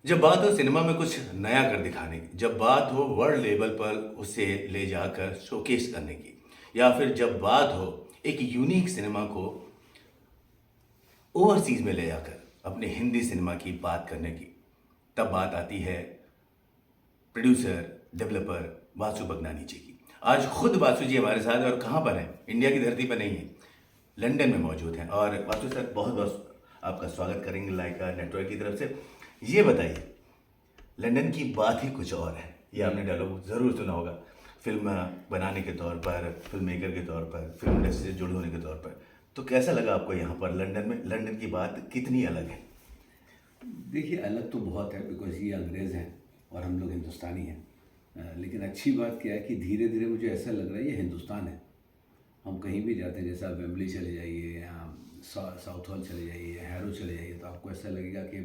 जब बात हो सिनेमा में कुछ नया कर दिखाने की, जब बात हो वर्ल्ड लेवल पर उसे ले जाकर शोकेस करने की, या फिर जब बात हो एक यूनिक सिनेमा को ओवरसीज में ले जाकर अपने हिंदी सिनेमा की बात करने की, तब बात आती है प्रोड्यूसर डेवलपर वासु बगनानी जी की। आज खुद वासु जी हमारे साथ हैं और कहाँ पर हैं? इंडिया की धरती पर नहीं है, लंदन में मौजूद हैं। और वासु सर, बहुत बहुत आपका स्वागत करेंगे लाइका नेटवर्क की तरफ से। ये बताइए, लंदन की बात ही कुछ और है, ये आपने डायलॉग ज़रूर सुना होगा। फिल्म बनाने के तौर पर, फिल्म मेकर के तौर पर, फिल्म इंडस्ट्री से जुड़े होने के तौर पर, तो कैसा लगा आपको यहाँ पर लंदन में? लंदन की बात कितनी अलग है? देखिए, अलग तो बहुत है बिकॉज़ ये अंग्रेज़ हैं और हम लोग हिंदुस्तानी हैं। लेकिन अच्छी बात क्या है कि धीरे धीरे मुझे ऐसा लग रहा है ये हिंदुस्तान है। हम कहीं भी जाते हैं, जैसे आप वेम्बली चले जाइए या साउथ हॉल चले जाइए या हैरो चले जाइए, तो आपको ऐसा लगेगा कि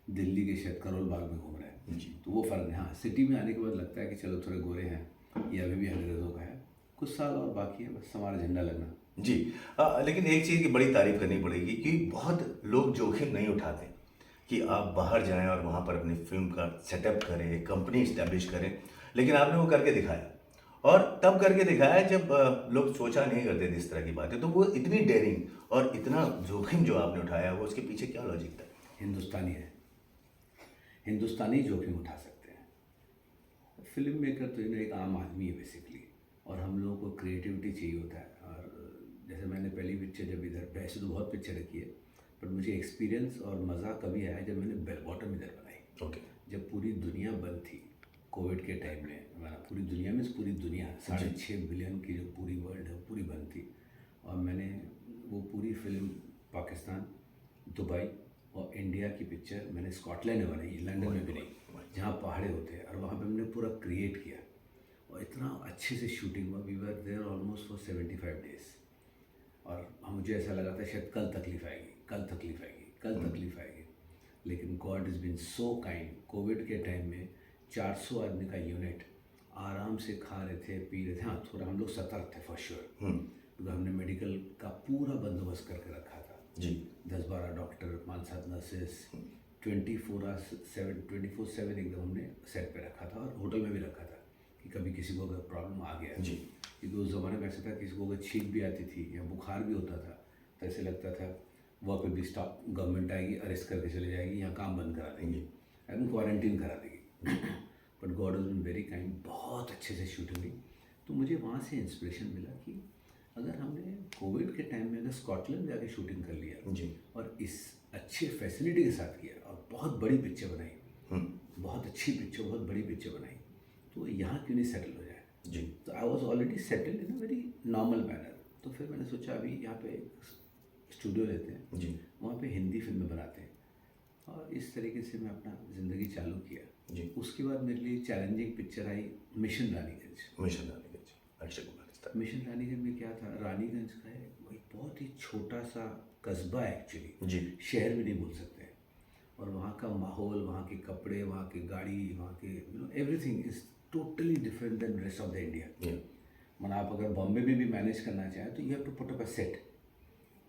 दिल्ली के शायद करोल बाग में घूम रहे हैं। जी। तो वो फ़र्क है। हाँ, सिटी में आने के बाद लगता है कि चलो थोड़े गोरे हैं, ये अभी भी अंग्रेज़ों का है। कुछ साल और बाकी है बस हमारा झंडा लगना। जी। लेकिन एक चीज़ की बड़ी तारीफ करनी पड़ेगी कि बहुत लोग जोखिम नहीं उठाते कि आप बाहर जाएं और वहाँ पर अपनी फिल्म का सेटअप करें, कंपनी इस्टेब्लिश करें, लेकिन आपने वो करके दिखाया। और तब करके दिखाया जब लोग सोचा नहीं करते थे इस तरह की बातें। तो वो इतनी डेयरिंग और इतना जोखिम जो आपने उठाया, वो उसके पीछे क्या लॉजिक था? हिंदुस्तानी है, हिंदुस्तानी जोखिम उठा सकते हैं। फिल्म मेकर तो एक आम आदमी है बेसिकली, और हम लोगों को क्रिएटिविटी चाहिए होता है। और जैसे मैंने पहली पिक्चर जब इधर, वैसे तो बहुत पिक्चर रखी है, पर मुझे एक्सपीरियंस और मज़ा कभी आया जब मैंने बेल बॉटम इधर बनाई। ओके। जब पूरी दुनिया बंद थी कोविड के टाइम में, हमारा पूरी दुनिया में, पूरी दुनिया 6.5 बिलियन की जो पूरी वर्ल्ड है वो पूरी बंद थी। और मैंने वो पूरी फिल्म पाकिस्तान, दुबई और इंडिया की पिक्चर मैंने स्कॉटलैंड में बनाई, लंदन में भी नहीं, जहाँ पहाड़े होते हैं, और वहाँ पे हमने पूरा क्रिएट किया और इतना अच्छे से शूटिंग हुआ। We were there almost for 75 days. और मुझे ऐसा लगा था शायद कल तकलीफ़ आएगी, कल तकलीफ़ आएगी, कल तकलीफ़ आएगी, लेकिन God is been so kind. Covid के टाइम में 400 आदमी का यूनिट आराम से खा रहे थे, पी रहे थे। हाँ, थोड़ा हम लोग सतर्क थे फॉर श्योर, क्योंकि हमने मेडिकल का पूरा बंदोबस्त करके रखा था। जी। 10-12 डॉक्टर, 5-7 नर्सेस, 24/7 एकदम हमने सेट पे रखा था, और होटल में भी रखा था कि कभी किसी को अगर प्रॉब्लम आ गया। जी। क्योंकि उस ज़माने में ऐसा था, किसी को अगर छींक भी आती थी या बुखार भी होता था तो ऐसे लगता था वहाँ पे भी स्टॉप, गवर्नमेंट आएगी, अरेस्ट करके चले जाएगी, यहाँ काम बंद करा देंगे, एंड क्वारंटीन करा देगी। But God is been very kind, बहुत अच्छे से शूटिंग हुई। तो मुझे वहाँ से इंस्पिरेशन मिला कि अगर हमने कोविड के टाइम में अगर स्कॉटलैंड जाके शूटिंग कर लिया जी। और इस अच्छे फैसिलिटी के साथ किया और बहुत बड़ी पिक्चर बनाई, बहुत अच्छी पिक्चर, बहुत बड़ी पिक्चर बनाई, तो यहाँ क्यों नहीं सेटल हो जाए। जी। तो I was already settled in a very normal manner. तो फिर मैंने सोचा अभी यहाँ पे स्टूडियो लेते हैं, जी। वहाँ पे हिंदी फिल्में बनाते हैं, और इस तरीके से मैं अपना ज़िंदगी चालू किया। जी। उसके बाद मेरे लिए चैलेंजिंग पिक्चर आई मिशन रानीगंज। मिशन रानीगंज, अक्षय कुमार के साथ। मिशन रानीगंज में क्या था, रानीगंज का है एक बहुत ही छोटा सा कस्बा एक्चुअली, जी। शहर भी नहीं बोल सकते। और वहाँ का माहौल, वहाँ के कपड़े, वहाँ की गाड़ी, वहाँ के everything is totally different than rest of the India. माना आप अगर बॉम्बे में भी मैनेज करना चाहें तो you have to put up a set.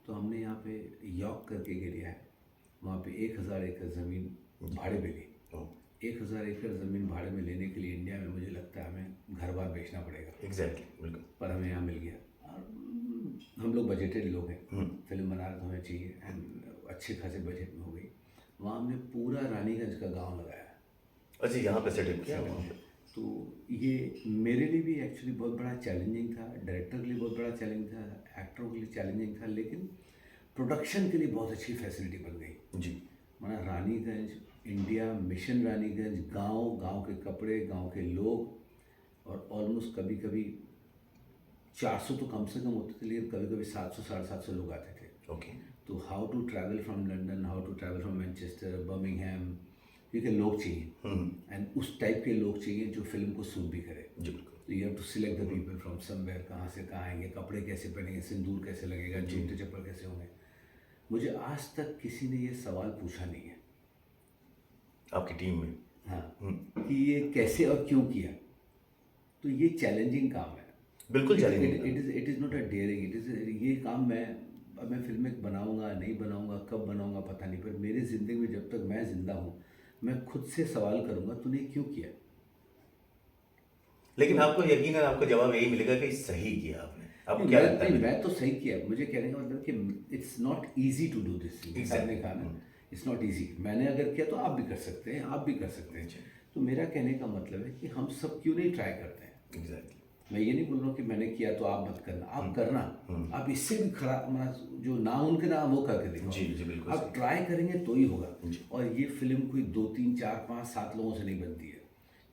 तो हमने यहाँ पे यॉर्क करके एक एरिया है, वहाँ पे 1000 एकड़ ज़मीन भाड़े पे ली। 1000 एकड़ ज़मीन भाड़े में लेने के लिए इंडिया में मुझे लगता है हमें घर बार बेचना पड़ेगा। एग्जैक्टली, बिल्कुल। पर हमें यहाँ मिल गया। और हम लोग बजटेड लोग हैं, फिल्म बना रहे तो हमें चाहिए, एंड अच्छे खासे बजट में हो गई। वहाँ हमने पूरा रानीगंज का गांव लगाया। अच्छा, यहाँ पे सेटअप किया वहाँ पे? तो ये मेरे लिए भी एक्चुअली बहुत बड़ा चैलेंजिंग था, डायरेक्टर के लिए बहुत बड़ा चैलेंज था, एक्टरों के लिए चैलेंजिंग था, लेकिन प्रोडक्शन के लिए बहुत अच्छी फैसिलिटी बन गई। जी। माना रानीगंज, इंडिया, मिशन रानीगंज, गांव, गांव के कपड़े, गांव के लोग, और ऑलमोस्ट कभी कभी 400 तो कम से कम होते थे, लेकिन कभी कभी 700 750 लोग आते थे। ओके। तो how to travel from London, how to travel from Manchester, Birmingham, क्योंकि लोग चाहिए, एंड उस टाइप के लोग चाहिए जो फिल्म को सूट भी करे। जी, बिल्कुल। तो you have to select the people from somewhere, कहाँ से कहाँ आएंगे, कपड़े कैसे पहनेंगे, सिंदूर कैसे लगेगा, जूते चप्पल कैसे होंगे। मुझे आज तक किसी ने ये सवाल पूछा नहीं है आपकी टीम में? हाँ, कि ये कैसे और क्यों किया। तो ये चैलेंजिंग काम है, बिल्कुल challenging. It is not a dairying, it is, ये काम मैं फिल्में बनाऊंगा नहीं बनाऊंगा, कब बनाऊंगा पता नहीं, पर मेरी ज़िंदगी में जब तक मैं ज़िंदा हूँ मैं खुद से सवाल करूँगा तूने क्यों किया। लेकिन आपको यकीनन आपको जवाब यही मिलेगा कि सही किया आपने। आपको नहीं क्या मैं लगता नहीं है? मैं तो सही किया, मुझे कहने का मतलब कि it's not easy to do this thing. जैसे आपने कहा ना, इट्स नॉट ईजी। मैंने अगर किया तो आप भी कर सकते हैं, आप भी कर सकते हैं। तो मेरा कहने का मतलब है कि हम सब क्यों नहीं ट्राई करते हैं। एग्जैक्टली। मैं ये नहीं बोल रहा हूँ कि मैंने किया तो आप मत करना, आप करना। आप इससे भी खराब जो नामुमकिन है आप वो करके देखो। जी, जी, बिल्कुल आप सही। ट्राई करेंगे तो ही होगा। जी। और ये फिल्म कोई 2 3 4 5 7 लोगों से नहीं बनती है,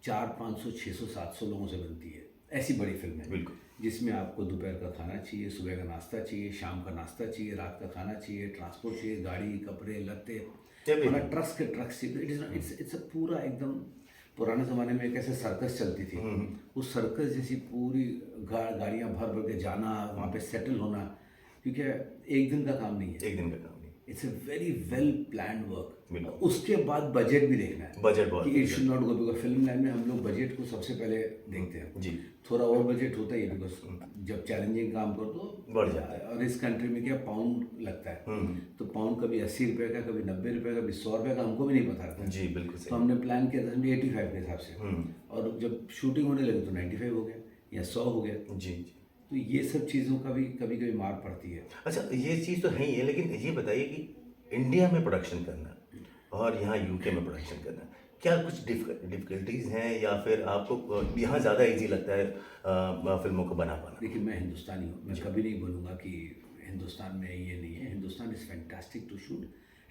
400 500 600 700 लोगों से बनती है। ऐसी बड़ी फिल्म है बिल्कुल। जिसमें आपको दोपहर का खाना चाहिए, सुबह का नाश्ता चाहिए, शाम का नाश्ता चाहिए, रात का खाना चाहिए, ट्रांसपोर्ट चाहिए, गाड़ी, कपड़े, लत्ते, Everything. मतलब ट्रक्स के ट्रक्स चाहिए। इट्स अ पूरा एकदम पुराने ज़माने में कैसे सर्कस चलती थी, उस सर्कस जैसी पूरी गाड़ियाँ भर भर के जाना, वहाँ पे सेटल होना, क्योंकि एक दिन का काम नहीं है। एक दिन का काम नहीं। It's a very well planned work. बिल्कुल। उसके बाद बजट भी देखना है, बजट बहुत कि it should not go, because film line में हम लोग बजट को सबसे पहले देखते हैं। जी। थोड़ा ओवर बजट होता ही है, बिकॉज जब चैलेंजिंग काम करो तो बढ़ जाता है। और इस कंट्री में क्या पाउंड लगता है, तो पाउंड कभी 80 रुपये का, कभी 90 रुपये का, कभी 100 रुपये का, हमको भी नहीं पता था। जी, बिल्कुल तो सही। हमने प्लान किया था 85 के हिसाब से, और जब शूटिंग होने लगी तो 95 हो गया या 100 हो गया। जी, जी। तो ये सब चीज़ों का भी कभी कभी मार पड़ती है। अच्छा, ये चीज़ तो है ही है, लेकिन ये बताइए कि इंडिया में प्रोडक्शन करना और यहाँ यूके में प्रोडक्शन करना, क्या कुछ डिफ़िकल्टीज़ हैं या फिर आपको यहाँ ज़्यादा इजी लगता है फ़िल्मों को बना पाना? देखिए मैं हिंदुस्तानी हूँ, मैं कभी नहीं बोलूँगा कि हिंदुस्तान में ये नहीं है। Hindustan is fantastic to shoot,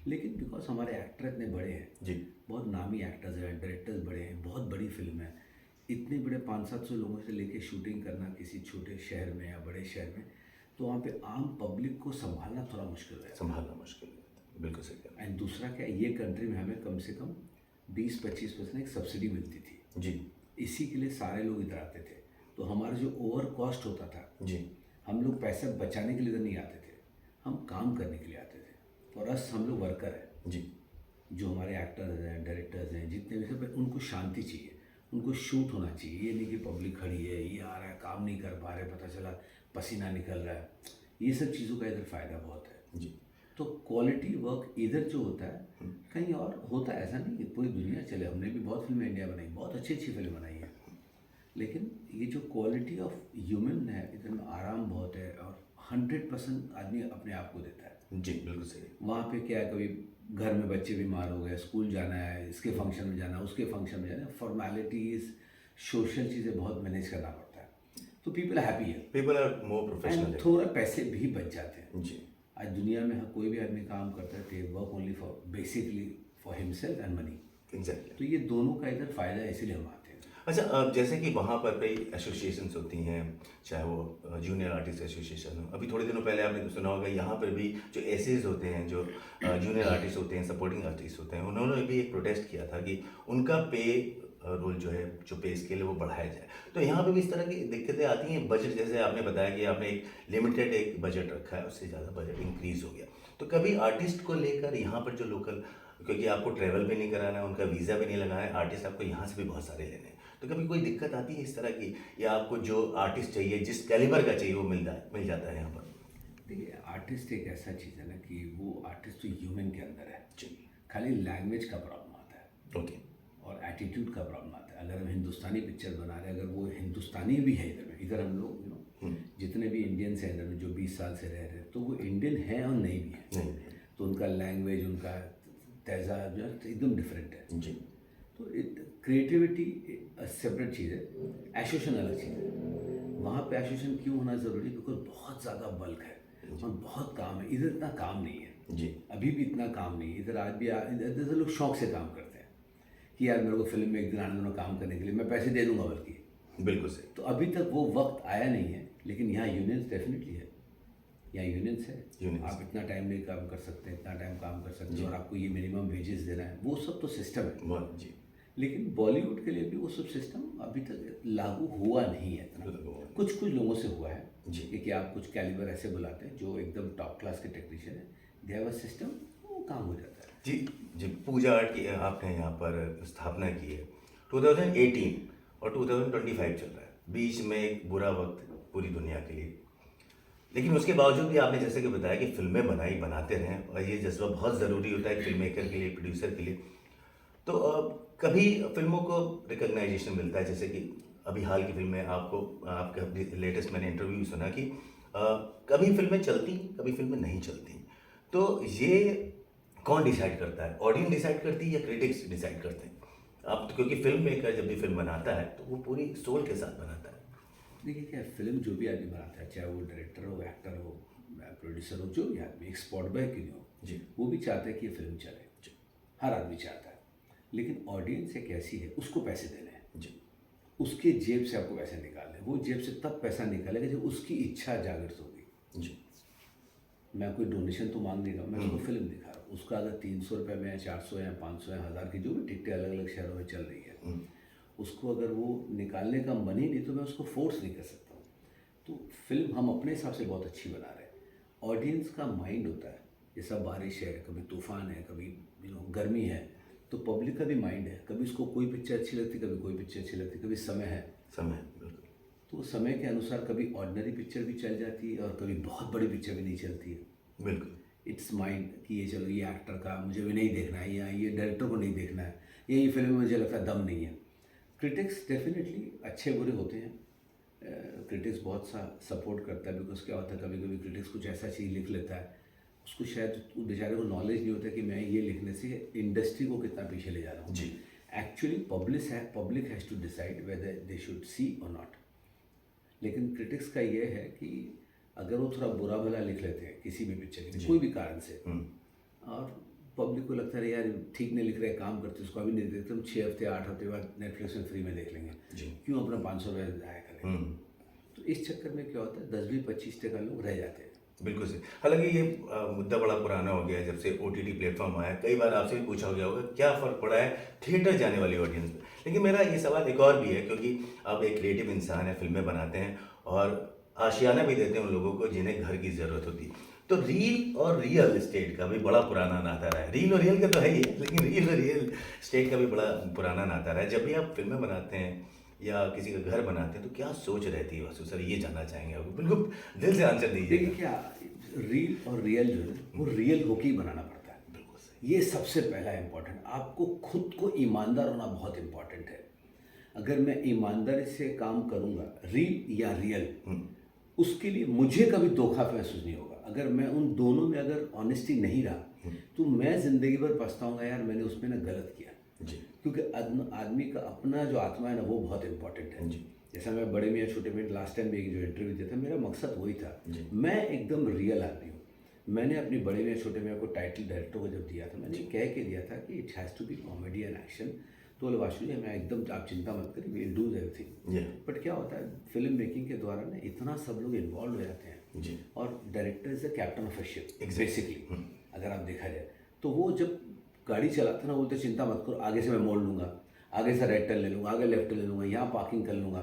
लेकिन बिकॉज हमारे एक्टर इतने बड़े हैं, जी। बहुत नामी एक्टर्स हैं, डायरेक्टर्स बड़े हैं, बहुत बड़ी फिल्म है, इतने बड़े 500-700 लोगों से लेके शूटिंग करना किसी छोटे शहर में या बड़े शहर में, तो वहाँ पे आम पब्लिक को संभालना थोड़ा मुश्किल है। संभालना मुश्किल है, बिल्कुल सही कहा। एंड दूसरा क्या, ये कंट्री में हमें कम से कम 20-25% एक सब्सिडी मिलती थी। जी, इसी के लिए सारे लोग इधर आते थे। तो हमारा जो ओवर कॉस्ट होता था, जी, हम लोग पैसा बचाने के लिए इधर नहीं आते थे, हम काम करने के लिए आते थे। फॉर अस हम लोग वर्कर हैं। जी, जो हमारे एक्टर्स हैं, डायरेक्टर्स हैं, जितने भी सब, उनको शांति चाहिए, उनको शूट होना चाहिए। ये नहीं कि पब्लिक खड़ी है, ये आ रहा है, काम नहीं कर पा रहे, पता चला पसीना निकल रहा है। ये सब चीज़ों का इधर फ़ायदा बहुत है। जी। तो क्वालिटी वर्क इधर जो होता है कहीं और होता है, ऐसा नहीं कि पूरी दुनिया चले। हमने भी बहुत फिल्में इंडिया बनाई, बहुत अच्छी अच्छी फिल्म बनाई है, लेकिन ये जो क्वालिटी ऑफ ह्यूमन है इधर में, आराम बहुत है और 100% आदमी अपने आप को देता है। जी, बिल्कुल सही। वहाँ पे क्या है, कभी घर में बच्चे बीमार हो गए, स्कूल जाना है, इसके फंक्शन में जाना है, उसके फंक्शन में जाना है, फॉर्मेलिटीज़, सोशल चीज़ें बहुत मैनेज करना पड़ता है। तो पीपल हैप्पी है people are more professional. And थोड़ा पैसे भी बच जाते हैं। जी, आज दुनिया में कोई भी आदमी काम करता है तो work only for basically for himself and money. Exactly. तो ये दोनों का इधर फ़ायदा है, इसीलिए हम आते हैं। अच्छा, जैसे कि वहाँ पर कई एसोसिएशंस होती हैं, चाहे वो जूनियर आर्टिस्ट एसोसिएशन हो। अभी थोड़े दिनों पहले आपने सुना होगा, यहाँ पर भी जो एसेज होते हैं, जो जूनियर आर्टिस्ट होते हैं, सपोर्टिंग आर्टिस्ट होते हैं, उन्होंने भी एक प्रोटेस्ट किया था कि उनका पे रोल जो है, जो पे स्केल है, वो बढ़ाया जाए। तो यहाँ पे भी इस तरह की दिक्कतें आती हैं। बजट, जैसे आपने बताया कि आपने एक लिमिटेड एक बजट रखा है, उससे ज़्यादा बजट इंक्रीज़ हो गया, तो कभी आर्टिस्ट को लेकर यहाँ पर जो लोकल, क्योंकि आपको ट्रैवल भी नहीं कराना है, उनका वीज़ा भी नहीं लगाना है, आर्टिस्ट आपको यहाँ से भी बहुत सारे लेने हैं, तो कभी कोई दिक्कत आती है इस तरह की, या आपको जो आर्टिस्ट चाहिए, जिस कैलिबर का चाहिए, वो मिल जाता है यहाँ पर? देखिए आर्टिस्ट एक ऐसा चीज़ है ना कि वो आर्टिस्ट तो ह्यूमन के अंदर है। जी। खाली लैंग्वेज का प्रॉब्लम आता है ओके। और एटीट्यूड का प्रॉब्लम आता है। अगर हम हिंदुस्तानी पिक्चर बना रहे हैं, अगर वो हिंदुस्तानी भी है इधर हम लोग जितने भी इंडियंस हैं इधर में, जो 20 साल से रह रहे हैं, तो वो इंडियन है और नहीं भी है। नहीं। तो उनका लैंग्वेज, उनका तहज़ाब जो है एकदम डिफरेंट है। जी। तो क्रिएटिविटी सेपरेट चीज़ है, एसोसिएशन अलग चीज़ है। वहाँ पे एसोसिएशन क्यों होना ज़रूरी है, बिकॉज बहुत ज़्यादा बल्क है और बहुत काम है। इधर इतना काम नहीं है। जी। अभी भी इतना काम नहीं है इधर। आज भी इधर से लोग शौक से काम करते हैं कि यार मेरे को फिल्म में एक दिन आने दो काम करने के लिए, मैं पैसे दे दूंगा, बल्कि बिल्कुल सही। तो अभी तक वो वक्त आया नहीं है। लेकिन यहाँ यूनियंस डेफिनेटली है, यहाँ यूनियंस है। Unions। आप इतना टाइम नहीं काम कर सकते, इतना टाइम काम कर सकते हैं, और आपको ये मिनिमम वेजेस देना है, वो सब तो सिस्टम है। जी। लेकिन बॉलीवुड के लिए भी वो सब सिस्टम अभी तक लागू हुआ नहीं है इतना। कुछ कुछ लोगों से हुआ है जी। कि आप कुछ कैलिबर ऐसे बुलाते हैं जो एकदम टॉप क्लास के टेक्नीशियन है, दे हैव अ सिस्टम, वो काम हो जाता है। जी। जी, पूजा आर्ट की आपने यहाँ पर स्थापना की है 2018 और 2025 चल रहा है, बीच में एक बुरा वक्त पूरी दुनिया के लिए, लेकिन उसके बावजूद भी आपने जैसे कि बताया कि फिल्में बनाते रहें, और ये जज्बा बहुत ज़रूरी होता है फिल्म मेकर के लिए, प्रोड्यूसर के लिए। तो कभी फिल्मों को रिकग्नाइजेशन मिलता है, जैसे कि अभी हाल की फिल्म में आपको आपका लेटेस्ट मैंने इंटरव्यू सुना कि कभी फिल्में चलती, कभी फिल्में नहीं चलती। तो ये कौन डिसाइड करता है? ऑडियंस डिसाइड करती है या क्रिटिक्स डिसाइड करते हैं? आप तो, क्योंकि फिल्म मेकर जब भी फिल्म बनाता है तो वो पूरी सोल के साथ बनाता है। देखिए क्या फिल्म जो भी आदमी बनाता है, चाहे वो डायरेक्टर हो, एक्टर हो, प्रोड्यूसर हो, जो भी आदमी, एक स्पॉट बॉय क्यों नहीं हो, जी वो भी चाहता है कि ये फिल्म चले। हर आदमी चाहता है। लेकिन ऑडियंस एक ऐसी है, उसको पैसे देने हैं, जी उसके जेब से आपको पैसे निकालने हैं। वो जेब से तब पैसा निकालेगा जब उसकी इच्छा जागृत होगी। जी मैं कोई डोनेशन तो मांग नहीं रहा हूँ, मैं उसको फिल्म दिखा रहा हूँ। उसका अगर 300 रुपये में, 400 या 500 या 1000 की जो भी टिकटें अलग अलग शहरों में चल रही है, उसको अगर वो निकालने का मन ही नहीं तो मैं उसको फोर्स नहीं कर सकता हूँ। तो फिल्म हम अपने हिसाब से बहुत अच्छी बना रहे हैं। ऑडियंस का माइंड होता है, जैसा बारिश है, कभी तूफान है, कभी गर्मी है, तो पब्लिक का भी माइंड है। कभी उसको कोई पिक्चर अच्छी लगती, कभी कोई पिक्चर अच्छी लगती, कभी समय है, समय बिल्कुल। तो समय के अनुसार कभी ऑर्डिनरी पिक्चर भी चल जाती है और कभी बहुत बड़ी पिक्चर भी नहीं चलती है। बिल्कुल इट्स माइंड कि ये चलो ये एक्टर का मुझे भी नहीं देखना है, या ये डायरेक्टर को नहीं देखना है, ये फिल्म में मुझे लगता है दम नहीं है। क्रिटिक्स डेफिनेटली अच्छे बुरे होते हैं। क्रिटिक्स बहुत सा सपोर्ट करता है, बिकॉज क्या होता है कभी कभी क्रिटिक्स कुछ ऐसा चीज़ लिख लेता है, उसको शायद बेचारे को नॉलेज नहीं होता कि मैं ये लिखने से इंडस्ट्री को कितना पीछे ले जा रहा हूँ। जी actually public has to decide whether they should see और नॉट। लेकिन क्रिटिक्स का ये है कि अगर वो थोड़ा बुरा भला लिख लेते हैं किसी भी पिक्चर के कोई भी कारण से, और पब्लिक को लगता है यार ठीक नहीं लिख रहे, काम करते उसको अभी नहीं देखते, हम 6 हफ्ते 8 हफ्ते बाद नेटफ्लिक्स में फ्री में देख लेंगे, क्यों अपना 500 रुपये जाया करें। तो इस चक्कर में क्या होता है 10-20-25% लोग रह जाते हैं। बिल्कुल सही। हालांकि ये मुद्दा बड़ा पुराना हो गया है, जब से OTT प्लेटफॉर्म आया। कई बार आपसे भी पूछा गया होगा क्या फ़र्क पड़ा है थिएटर जाने वाली ऑडियंस में। लेकिन मेरा ये सवाल एक और भी है, क्योंकि आप एक क्रिएटिव इंसान है, फिल्में बनाते हैं और आशियाना भी देते हैं उन लोगों को जिन्हें घर की ज़रूरत होती है। तो रील और रियल एस्टेट का भी बड़ा पुराना नाता रहा है। रील और रियल का तो है ही है, लेकिन रील और रियल एस्टेट का भी बड़ा पुराना नाता रहा है। जब भी आप फिल्में बनाते हैं या किसी का घर बनाते हैं तो क्या सोच रहती है वासु सर, ये जानना चाहेंगे आपको। बिल्कुल दिल से आंसर दीजिए। देखिए क्या रील और रियल जो है वो रियल होके ही बनाना पड़ता है। बिल्कुल सही। ये सबसे पहला इम्पोर्टेंट, आपको खुद को ईमानदार होना बहुत इम्पोर्टेंट है। अगर मैं ईमानदारी से काम करूँगा रील या रियल, उसके लिए मुझे कभी धोखा महसूस नहीं होगा। अगर मैं उन दोनों में अगर ऑनेस्टी नहीं रहा तो मैं ज़िंदगी भर पछताऊँगा यार मैंने उसमें ना गलत किया। जी क्योंकि आदमी का अपना जो आत्मा है ना वो बहुत इंपॉर्टेंट है। जी जैसा मैं बड़े मियाँ छोटे मियाँ लास्ट टाइम भी एक जो इंटरव्यू दिया था, मेरा मकसद वही था। जी। मैं एकदम रियल आदमी हूँ। मैंने अपनी बड़े मियाँ छोटे मियाँ को टाइटल डायरेक्टर को जब दिया था, मैंने कह के दिया था कि it has to be comedy and action. तो बोले वाशु जी मैं एकदम, आप चिंता मत करिए, we will do everything. But क्या होता है फिल्म मेकिंग के द्वारा ना इतना सब लोग इन्वॉल्व हो जाते हैं जी और director is the captain of a ship Exactly. Basically. अगर आप देखा जाए तो वो जब गाड़ी चलाते ना बोलते चिंता मत करो, आगे से मैं मोड़ लूँगा, आगे से राइट टर्न ले लूँगा, आगे लेफ्ट टर्न ले लूँगा, यहाँ पार्किंग कर लूँगा।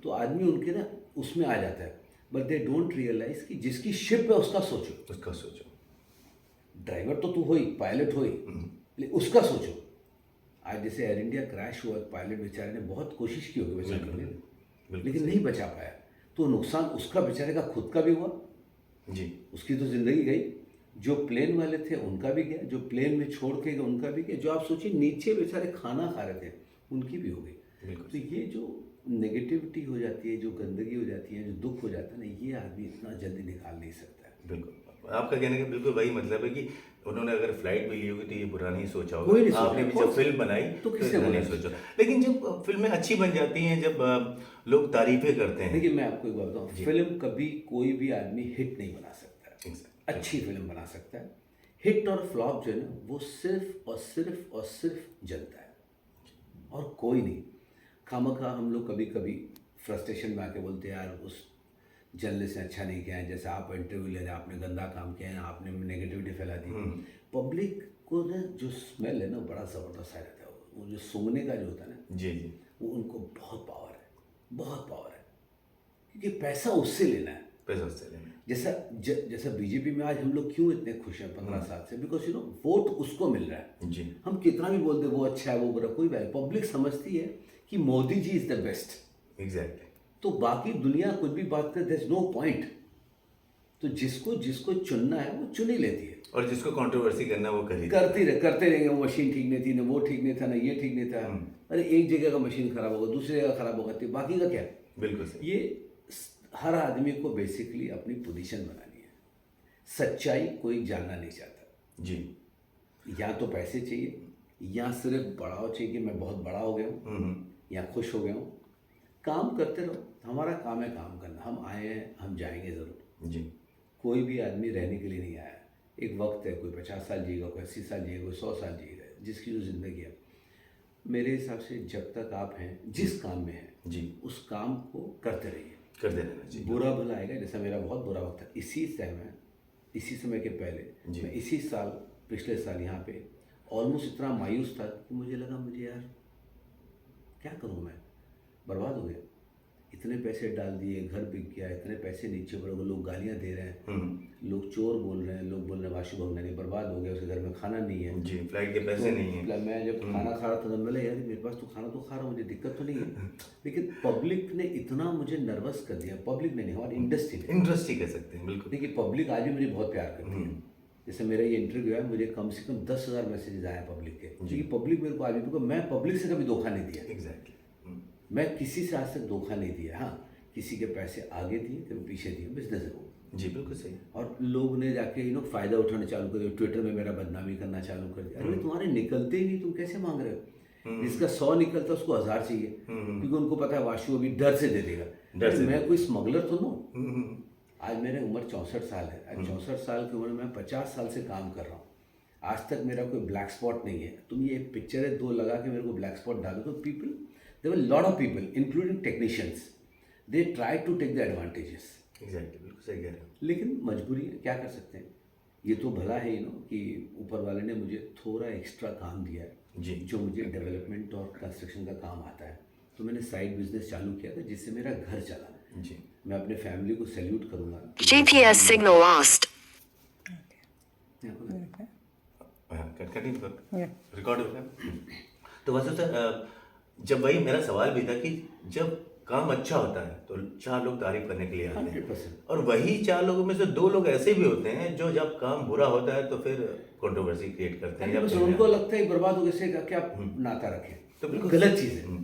तो आदमी उनके ना उसमें आ जाता है। बट दे डोंट रियलाइज कि जिसकी शिप है उसका सोचो। उसका सोचो। ड्राइवर तो तू हो ही, पायलट हो ही, लेकिन उसका सोचो। आज जैसे एयर इंडिया क्रैश हुआ, पायलट बेचारे ने बहुत कोशिश की होगी बचाने के लिए, लेकिन नहीं बचा पाया, तो नुकसान उसका बेचारे का खुद का भी हुआ जी। उसकी तो ज़िंदगी गई, जो प्लेन वाले थे उनका भी गया, जो प्लेन में छोड़ के गए उनका भी गया, जो आप सोचिए नीचे बेचारे खाना खा रहे थे उनकी भी हो गई। तो ये जो नेगेटिविटी हो जाती है, जो गंदगी हो जाती है, जो दुख हो जाता है ना, ये आदमी इतना जल्दी निकाल नहीं सकता है। बिल्कुल आपका कहने का बिल्कुल वही मतलब है कि उन्होंने अगर फ्लाइट भी ली होगी तो ये बुरा नहीं सोचा होगा। कोई नहीं आपने भी जब फिल्म बनाई तो तो किसने इतना नहीं बोला? सोचा। लेकिन जब फिल्में अच्छी बन जाती हैं, जब लोग तारीफें करते हैं। देखिए मैं आपको एक बात बताऊँ, फिल्म कभी कोई भी आदमी हिट नहीं बना सकता है। Exactly. अच्छी फिल्म बना सकता है। हिट और फ्लॉप जो है ना वो सिर्फ और सिर्फ और सिर्फ जनता है और कोई नहीं। खामखा हम लोग कभी कभी फ्रस्ट्रेशन में आके बोलते हैं यार उस जर्नलिस्ट ने अच्छा नहीं किया है, जैसे आप इंटरव्यू ले रहे हैं, आपने गंदा काम किया है, आपने नेगेटिविटी फैला दी। पब्लिक को ना जो स्मेल है ना बड़ा ज़बरदस्त आ जाता है, वो जो सूंघने का जो होता है ना जी जी वो उनको बहुत पावर है, बहुत पावर है, क्योंकि पैसा उससे लेना है। पैसा उससे लेना है। जैसा बीजेपी में आज हम लोग क्यों इतने खुश हैं 15 साल से, बिकॉज वोट उसको मिल रहा है। जी हम कितना भी बोलते वो अच्छा है वो बुरा, कोई वैल्यू, पब्लिक समझती है कि Modi ji is the best. Exactly. तो बाकी दुनिया कुछ भी बात करे, देयर इज नो पॉइंट। तो जिसको जिसको चुनना है वो चुन ही लेती है। और जिसको कंट्रोवर्सी करना वो कर ही करते रहेंगे। वो मशीन ठीक नहीं थी, ना वो ठीक नहीं था, ना ये ठीक नहीं था। अरे एक जगह का मशीन खराब होगा, दूसरी जगह खराब होगा, तो बाकी का क्या? बिल्कुल सही। ये हर आदमी को बेसिकली अपनी पोजीशन बनानी है। सच्चाई कोई जानना नहीं चाहता जी। या तो पैसे चाहिए या सिर्फ बढ़ाव चाहिए कि मैं बहुत बड़ा हो गया हूँ या खुश हो गया हूँ। काम करते रहो, हमारा काम है काम करना। हम आए हैं, हम जाएंगे ज़रूर। जी। कोई भी आदमी रहने के लिए नहीं आया। एक वक्त है, कोई 50 साल जिएगा, कोई 80 साल जिएगा, कोई 100 साल जिएगा, जिसकी जो ज़िंदगी है। मेरे हिसाब से जब तक आप हैं, जिस काम में हैं जी, उस काम को करते रहिए। कर देना चाहिए। बुरा भला आएगा। जैसा मेरा बहुत बुरा वक्त था, इसी टाइम है, इसी समय के पहले जी। मैं इसी साल, पिछले साल यहाँ पे ऑलमोस्ट इतना मायूस था कि मुझे लगा मुझे यार क्या करूँ, मैं बर्बाद हो गया। इतने पैसे डाल दिए, घर बिक गया, इतने पैसे नीचे पड़ गए, लोग गालियाँ दे रहे हैं, लोग चोर बोल रहे हैं, लोग बोल रहे हैं वाशु भगनानी बर्बाद हो गया, उसके घर में खाना नहीं है। जी, फ्लाइट के पैसे नहीं है। मैं जब खाना खा रहा था तो बोला यार मेरे पास तो खाना तो खा रहा हूँ, मुझे दिक्कत तो नहीं है। लेकिन पब्लिक ने इतना मुझे नर्वस कर दिया। पब्लिक ने नहीं, हमारी इंडस्ट्री ने। इंडस्ट्री कह सकते हैं, बिल्कुल। देखिए पब्लिक आज भी मुझे बहुत प्यार करती है। जैसे मेरा ये इंटरव्यू है, मुझे कम से कम 10,000 मैसेजेस आए पब्लिक के, क्योंकि पब्लिक मेरे को आज भी, क्योंकि मैं पब्लिक से कभी धोखा नहीं दिया। एग्जैक्टली। मैं किसी से आज तक धोखा नहीं दिया। हाँ, किसी के पैसे आगे दिए, कभी पीछे दिए, बिजनेस है वो। जी, बिल्कुल सही। और लोग ने जाके फ़ायदा उठाना चालू कर दिया, ट्विटर में मेरा बदनामी करना चालू कर दिया। अरे तुम्हारे निकलते ही नहीं, तुम कैसे मांग रहे हो? जिसका 100 निकलता उसको 1000 चाहिए, क्योंकि उनको पता है वाशु अभी डर से दे देगा। मैं कोई स्मगलर तो हूँ। आज मेरी उम्र 64 साल है। आज 64 साल की उम्र में मैं 50 साल से काम कर रहा हूँ। आज तक मेरा कोई ब्लैक स्पॉट नहीं है। तुम ये पिक्चरें 2 लगा के मेरे को ब्लैक स्पॉट डालो तो people, there were lot of people including technicians, they try to take the advantages. Exactly, बिल्कुल सही कह रहे हो। लेकिन मजबूरी है, क्या कर सकते हैं। ये तो भला है कि ऊपर वाले ने मुझे थोड़ा एक्स्ट्रा काम दिया है जी। जो मुझे डेवलपमेंट और कंस्ट्रक्शन का काम आता है। तो मैंने साइड बिजनेस चालू किया था जिससे मेरा घर चला। जी। मैं अपने फैमिली को सैल्यूट करूँगा। GPS signal lost. कंटिन्यू करो, रिकॉर्ड हो गया। तो वैसे सर, जब वही मेरा सवाल भी था कि जब काम अच्छा होता है तो 4 लोग तारीफ करने के लिए आते हैं, 100%। और वही 4 लोगों में से 2 लोग ऐसे भी होते हैं जो जब काम बुरा होता है तो फिर कंट्रोवर्सी क्रिएट करते हैं। बस उनको लगता है बर्बाद हो गए का क्या नाता रखें, तो तो बिल्कुल गलत चीज़ है।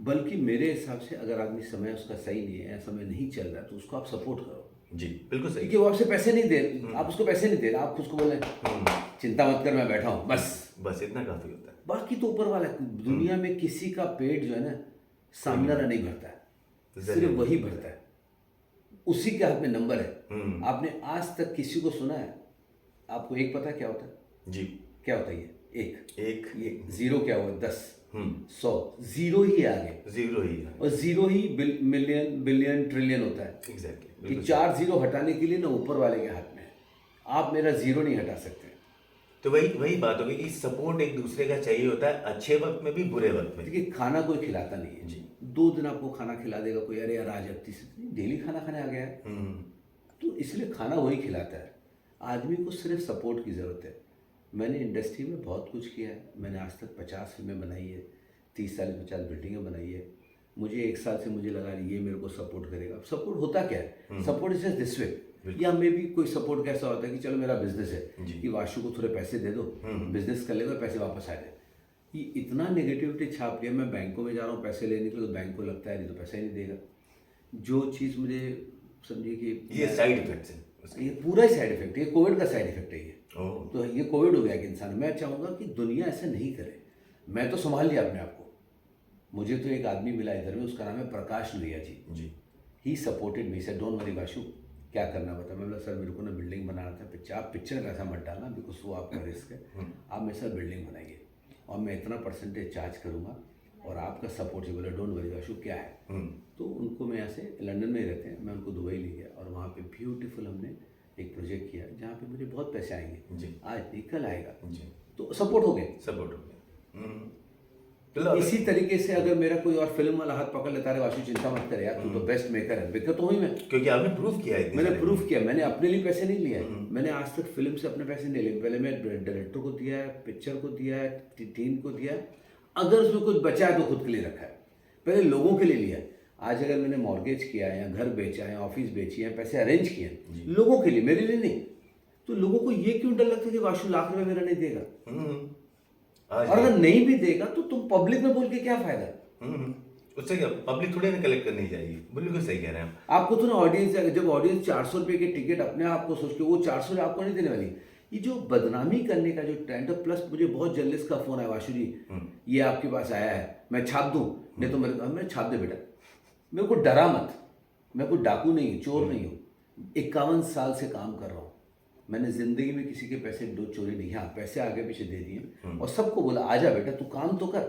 बल्कि मेरे हिसाब से अगर आदमी समय उसका सही नहीं है, समय नहीं चल रहा, तो उसको आप सपोर्ट करो। जी, बिल्कुल सही। क्योंकि वो आपसे पैसे नहीं दे, आप उसको पैसे नहीं दे रहे, आप उसको बोले चिंता मत कर मैं बैठा हूँ, बस इतना काफी होता है। बाकी तो ऊपर वाला। दुनिया में किसी का पेट जो है ना सामने नहीं भरता है, सिर्फ वही भरता है, उसी के हाथ में नंबर है। आपने आज तक किसी को सुना है? आपको एक पता है क्या होता है? जी। क्या होता है ये? एक। ये 0 क्या हुआ? 10, 100, 0 ही आगे, 0 ही है। और 0 ही मिलियन, बिलियन, ट्रिलियन होता है। एग्जैक्टली। ये 4 0 हटाने के लिए ना ऊपर वाले के हाथ में है। आप मेरा 0 नहीं हटा सकते। तो वही बात होगी कि सपोर्ट एक दूसरे का चाहिए होता है, अच्छे वक्त में भी बुरे वक्त में। देखिए खाना कोई खिलाता नहीं है जी। 2 दिन आपको खाना खिला देगा कोई, अरे यार आज डेली खाना खाने आ गया है, तो इसलिए खाना वही खिलाता है। आदमी को सिर्फ सपोर्ट की ज़रूरत है। मैंने इंडस्ट्री में बहुत कुछ किया है। मैंने आज तक 50 फिल्में बनाई है, 30 साल में 50 बिल्डिंगें बनाई है। मुझे 1 साल से मुझे लगा ये मेरे को सपोर्ट करेगा। सपोर्ट होता क्या है? Support is this way. या मे भी कोई सपोर्ट कैसा होता है कि चलो मेरा बिजनेस है कि वाशु को थोड़े पैसे दे दो, बिजनेस कर लेगा, पैसे वापस आ जाए। ये इतना नेगेटिविटी छाप लिया। मैं बैंकों में जा रहा हूँ पैसे लेने के लिए, तो बैंक को लगता है नहीं तो पैसा ही नहीं देगा। जो चीज़ मुझे समझिए कि ये साइड इफेक्ट्स हैं, ये पूरा ही साइड इफेक्ट है। ये कोविड का साइड इफेक्ट है ये। ओह। तो ये कोविड हो गया कि इंसान, मैं चाहूँगा कि दुनिया ऐसा नहीं करे। मैं तो संभाल लिया अपने आप को। मुझे तो एक आदमी मिला इधर में, उसका नाम है Prakash Lohia ji. He supported me, said don't worry Washu, क्या करना बता। मैं बोला सर मेरे को ना बिल्डिंग बनाना था, आप पिक्चर में ऐसा मत डालना बिकॉज वो आपका रिस्क है, आप मेरे साथ बिल्डिंग बनाइए और मैं इतना परसेंटेज चार्ज करूँगा और आपका सपोर्ट ही। बोला डोंट वरी वाशु क्या है। तो उनको मैं यहाँ से लंदन में ही रहते हैं, मैं उनको दुबई ले गया और वहाँ पे ब्यूटीफुल हमने एक प्रोजेक्ट किया जहाँ पे मुझे बहुत पैसे आएंगे जी। आज नहीं कल आएगा जी। तो सपोर्ट हो गए। सपोर्ट हो गया। इसी तरीके से अगर मेरा कोई और फिल्म वाला हाथ पकड़ लेता है वाशु चिंता मत कर यार तू तो बेस्ट मेकर है, बिकट तो हुई मैं, क्योंकि आपने प्रूफ किया है। मैंने प्रूफ किया। मैंने अपने लिए पैसे नहीं लिए। मैंने आज तक फिल्म से अपने पैसे नहीं लिए। पहले मैं डायरेक्टर को दिया है, पिक्चर को दिया है, टीम को दिया है, अगर उसमें कुछ बचा है तो खुद के लिए रखा है, पहले लोगों के लिए लिया है। आज अगर मैंने मॉर्गेज किया है या घर बेचा है, ऑफिस बेची है, पैसे अरेंज किए हैं लोगों के लिए, मेरे लिए नहीं। तो लोगों को ये क्यों डर लगता है कि वाशु लाख रुपए मेरा नहीं देगा? आज और अगर नहीं भी देगा तो तुम पब्लिक में बोल के क्या फायदा? उससे क्या पब्लिक थोड़ी ना कलेक्ट करनी चाहिए। बिल्कुल सही कह रहे हैं आप। आपको तो ना ऑडियंस, जब ऑडियंस 400 रुपए के टिकट अपने आप को सोच के वो 400 आपको नहीं देने वाली। ये जो बदनामी करने का जो ट्रेंड है, प्लस मुझे बहुत जर्नलिस्ट का फोन आया, वाशु जी ये आपके पास आया है, मैं छाप दूं? नहीं तो मैं छाप दे बेटा, मेरे को डरा मत, मैं कोई डाकू नहीं हूँ, चोर नहीं हूँ, 51 साल से काम कर रहा हूँ, मैंने जिंदगी में किसी के पैसे चोरी नहीं, हाँ पैसे आगे पीछे दे दिए और सबको बोला आजा बेटा तू काम तो कर।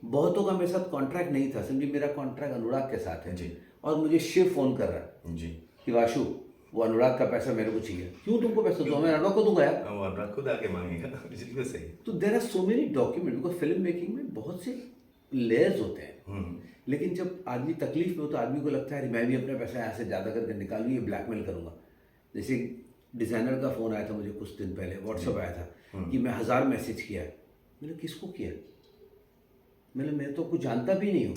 बहुतों का मेरे साथ कॉन्ट्रैक्ट नहीं था, समझिए मेरा कॉन्ट्रैक्ट अनुराग के साथ है जी। और मुझे शिव फोन कर रहा है जी कि वाशु वो अनुराग का पैसा मेरे को चाहिए। क्यों तुमको पैसा दो? मैं अनुराग को दूंगा यार। वो अनुराग खुद आके मांगेगा। बिल्कुल सही। तो there are so many document, because film making में बहुत से लेयर्स होते हैं। लेकिन जब आदमी तकलीफ में हो तो आदमी को लगता है मैं भी अपना पैसा यहाँ से ज़्यादा करके निकालूँ, ये ब्लैकमेल करूँगा। जैसे डिज़ाइनर का फ़ोन आया था मुझे कुछ दिन पहले, व्हाट्सअप आया था कि मैं 1000 मैसेज किया है। मैंने किसको किया? मैं तो कुछ जानता भी नहीं हूँ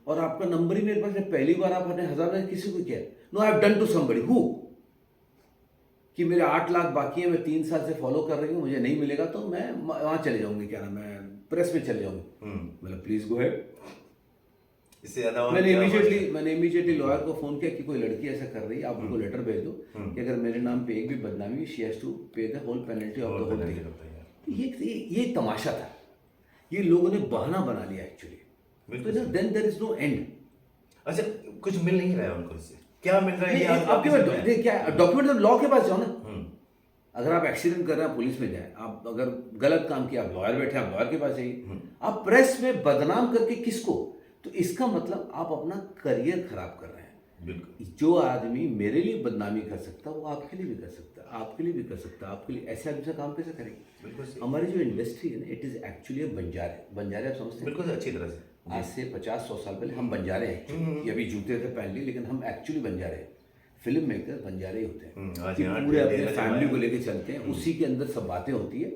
और आपका नंबर ही मेरे पास है, पहली बार आपने 1000 मैसेज किसी को किया? No I have done to somebody who, कि मेरे 8 लाख बाकी है, मैं 3 साल से फॉलो कर रही हूँ, मुझे नहीं मिलेगा तो मैं वहाँ चले जाऊँगी, क्या नाम है, प्रेस में चले जाऊँगी। मतलब प्लीज़ गो हेड। इससे ज़्यादा मैंने इमीडिएटली लॉयर को फ़ोन किया कि कोई लड़की ऐसा कर रही है, आप उनको लेटर भेज दो कि अगर मेरे नाम पे एक भी बदनामी, she has to pay the whole penalty of the whole thing. ये तमाशा था, ये लोगों ने बहाना बना लिया एक्चुअली। तो then there is no end. अच्छा कुछ मिल नहीं रहा है उनको, इससे क्या मिल रहा है? ये आपके पास क्या डॉक्यूमेंट, लॉ के पास जाओ ना। अगर आप एक्सीडेंट कर रहे हैं पुलिस में जाए, आप अगर गलत काम किया आप लॉयर बैठे, आप लॉयर के पास जाइए। आप प्रेस में बदनाम करके किसको? तो इसका मतलब आप अपना करियर खराब कर रहे हैं। बिल्कुल। जो आदमी मेरे लिए बदनामी कर सकता है वो आपके लिए भी कर सकता है, आपके लिए भी कर सकता है, आपके लिए। ऐसे आदमी से काम कैसे करेंगे? बिल्कुल। हमारी जो इंडस्ट्री है ना, इट इज़ एक्चुअली बंजारे आप समझते हैं? बिल्कुल अच्छी तरह से। आज से 50-100 साल पहले हम बंजारे हैं। ये अभी जूते थे पहन लिए, लेकिन हम एक्चुअली बंजारे हैं। फिल्म मेकर बंजारे ही होते हैं कि पूरे अपने फैमिली को लेके चलते हैं, उसी के अंदर सब बातें होती है,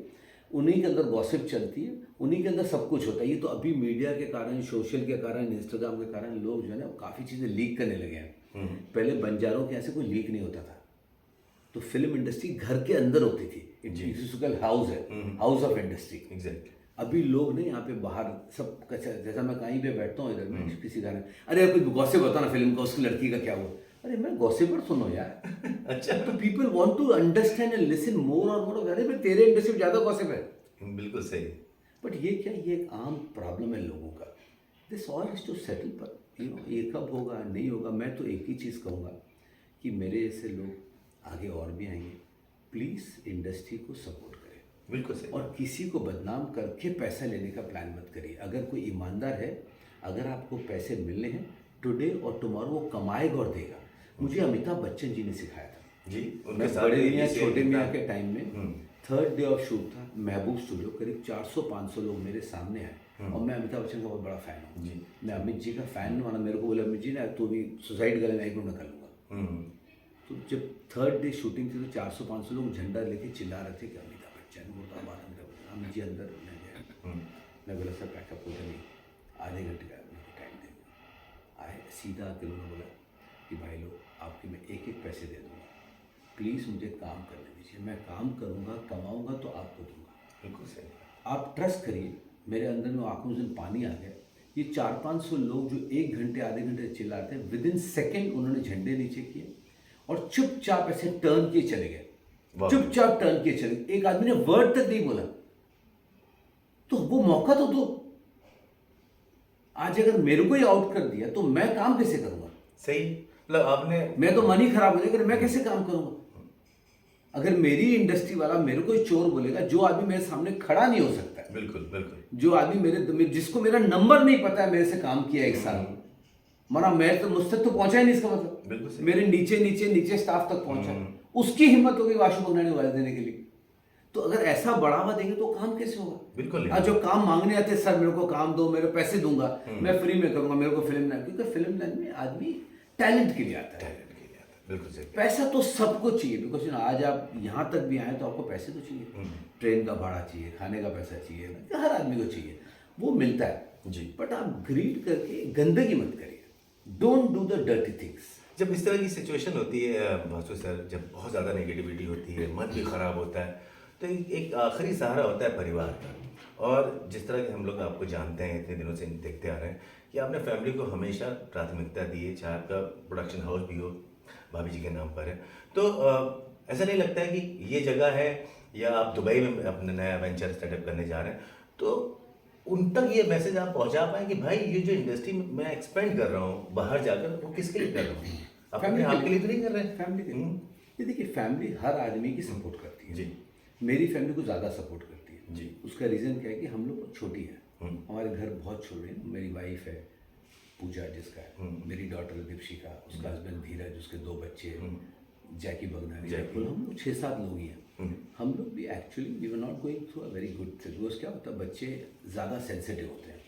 उन्हीं के अंदर गॉसिप चलती है, उन्हीं के अंदर सब कुछ होता है। ये तो अभी मीडिया के कारण, सोशल के कारण, इंस्टाग्राम के कारण लोग जो है ना काफ़ी चीज़ें लीक करने लगे हैं। पहले बंजारों के ऐसे कोई लीक नहीं होता था। तो फिल्म इंडस्ट्री घर के अंदर होती थी, इट हाउस है, हाउस ऑफ इंडस्ट्री। एग्जैक्टली। अभी लोग नहीं, यहाँ पे बाहर सब, जैसा मैं कहीं पे बैठता हूँ इधर में किसी गाने, अरे कोई गॉसिप बताओ ना फिल्म का, उसकी लड़की का क्या हुआ? अरे मैं गॉसिपर सुनो यार। अच्छा। तो people want to understand and listen more और मोर। अरे मैं तेरे इंडस्ट्री में ज़्यादा गॉसिप है। बिल्कुल सही। बट ये क्या, ये एक आम प्रॉब्लम है लोगों का। This all is to settle, पर यू नो ये कब होगा नहीं होगा। मैं तो एक ही चीज़ कहूँगा कि मेरे जैसे लोग आगे और भी आएंगे, प्लीज़ इंडस्ट्री को सपोर्ट करें। बिल्कुल सही। और किसी को बदनाम करके पैसा लेने का प्लान मत करिए। अगर कोई ईमानदार है, अगर आपको पैसे मिलने हैं टुडे और टुमारो, वो कमाएगा और देगा। मुझे अमिताभ बच्चन जी ने सिखाया था जी। मैं बड़े मियाँ छोटे मियाँ के टाइम में, थर्ड डे ऑफ शूट था, महबूब स्टूडियो, करीब 400-500 लोग मेरे सामने आए और मैं अमिताभ बच्चन का बहुत बड़ा फ़ैन हूँ जी। मैं अमित जी का फ़ैन हूँ। मेरे को बोले अमित जी ना तू भी सुसाइड कर लेना, एक मिनट में कर लूँगा। तो जब थर्ड डे शूटिंग थी तो 400-500 लोग झंडा लेके चिल्ला रहे थे कि अमिताभ बच्चन मुर्दाबाद, अमिताभ बच्चन। अमित जी अंदर मैं गया, मैं बोला सर पैकअप हो नहीं, आधे घंटे का मेरे को टाइम देंगे। आए सीधा आके उन्होंने बोला कि भाई लोग आपके मैं एक एक पैसे दे दूँगा, प्लीज़ मुझे काम करने दीजिए, मैं काम करूँगा, कमाऊँगा तो आपको दूँगा। बिल्कुल सही। आप ट्रस्ट करिए, मेरे अंदर में आंखों से पानी आ गया। ये 400-500 लोग जो 1 घंटे आधे घंटे चिल्लाते हैं, विद इन सेकेंड उन्होंने झंडे नीचे किए और चुपचाप ऐसे टर्न किए चले गए, चुपचाप टर्न किए चले गए। एक आदमी ने वर्ड तक नहीं बोला। तो वो मौका तो दो। आज अगर मेरे को ही आउट कर दिया तो मैं काम कैसे करूँगा? सही। मतलब आपने, मैं तो मन ही खराब हो जाएगा, मैं कैसे काम करूँगा? अगर मेरी इंडस्ट्री वाला मेरे को चोर बोलेगा, जो आदमी मेरे सामने खड़ा नहीं हो सकता है, बिल्कुल बिल्कुल, जो आदमी जिसको मेरा नंबर नहीं पता है, मेरे से काम किया 1 साल, मना मैं तो मुझ तक तो पहुंचा ही नहीं, इसका मतलब मेरे नीचे स्टाफ तक पहुंचा, उसकी हिम्मत होगी वाशु बगनानी वाले देने के लिए। तो अगर ऐसा बढ़ावा देंगे तो काम कैसे होगा? बिल्कुल। आज जो काम मांगने आते हैं, सर मेरे को काम दो, मेरे पैसे दूंगा, मैं फ्री में करूंगा, मेरे को फिल्म लाइन, क्योंकि फिल्म लाइन में आदमी टैलेंट के लिए आता है। बिल्कुल सही। पैसा तो सबको चाहिए, बिकॉज आज आप यहाँ तक भी आए तो आपको पैसे तो चाहिए, ट्रेन का भाड़ा चाहिए, खाने का पैसा चाहिए, हर आदमी को चाहिए, वो मिलता है जी। बट आप ग्रीड करके गंदगी मत करिए, don't do the dirty things. जब इस तरह की सिचुएशन होती है वासु सर, जब बहुत ज़्यादा नेगेटिविटी होती है, मन भी ख़राब होता है, तो एक आखिरी सहारा होता है परिवार का। और जिस तरह के हम लोग आपको जानते हैं, इतने दिनों से देखते आ रहे हैं कि आपने फैमिली को हमेशा प्राथमिकता दी है, चाहे आपका प्रोडक्शन हाउस भी हो भाभी जी के नाम पर है। तो ऐसा नहीं लगता है कि ये जगह है, या आप दुबई में अपना नया वेंचर सेटअप करने जा रहे हैं, तो उन तक ये मैसेज आप पहुंचा पाए कि भाई ये जो इंडस्ट्री मैं एक्सपेंड कर रहा हूँ बाहर जाकर, वो किसके लिए कर रहा हूँ? अपने आप के लिए तो नहीं कर रहे हैं। फैमिली के लिए। ये देखिए, फैमिली हर आदमी की सपोर्ट करती है जी मेरी फैमिली को ज़्यादा सपोर्ट करती है जी। उसका रीज़न क्या है कि हम लोग छोटी है, हमारे घर बहुत छोटे हैं। मेरी वाइफ है पूजा जिसका है, मेरी डॉटर दीपशिका, उसका हस्बैंड धीरज, उसके 2 बच्चे, जैकी बगनानी, जैकी। हम लोग 6-7 लोग ही हैं। हम लोग भी actually we were not going through a very good situation. क्या होता है, बच्चे ज़्यादा सेंसिटिव होते हैं,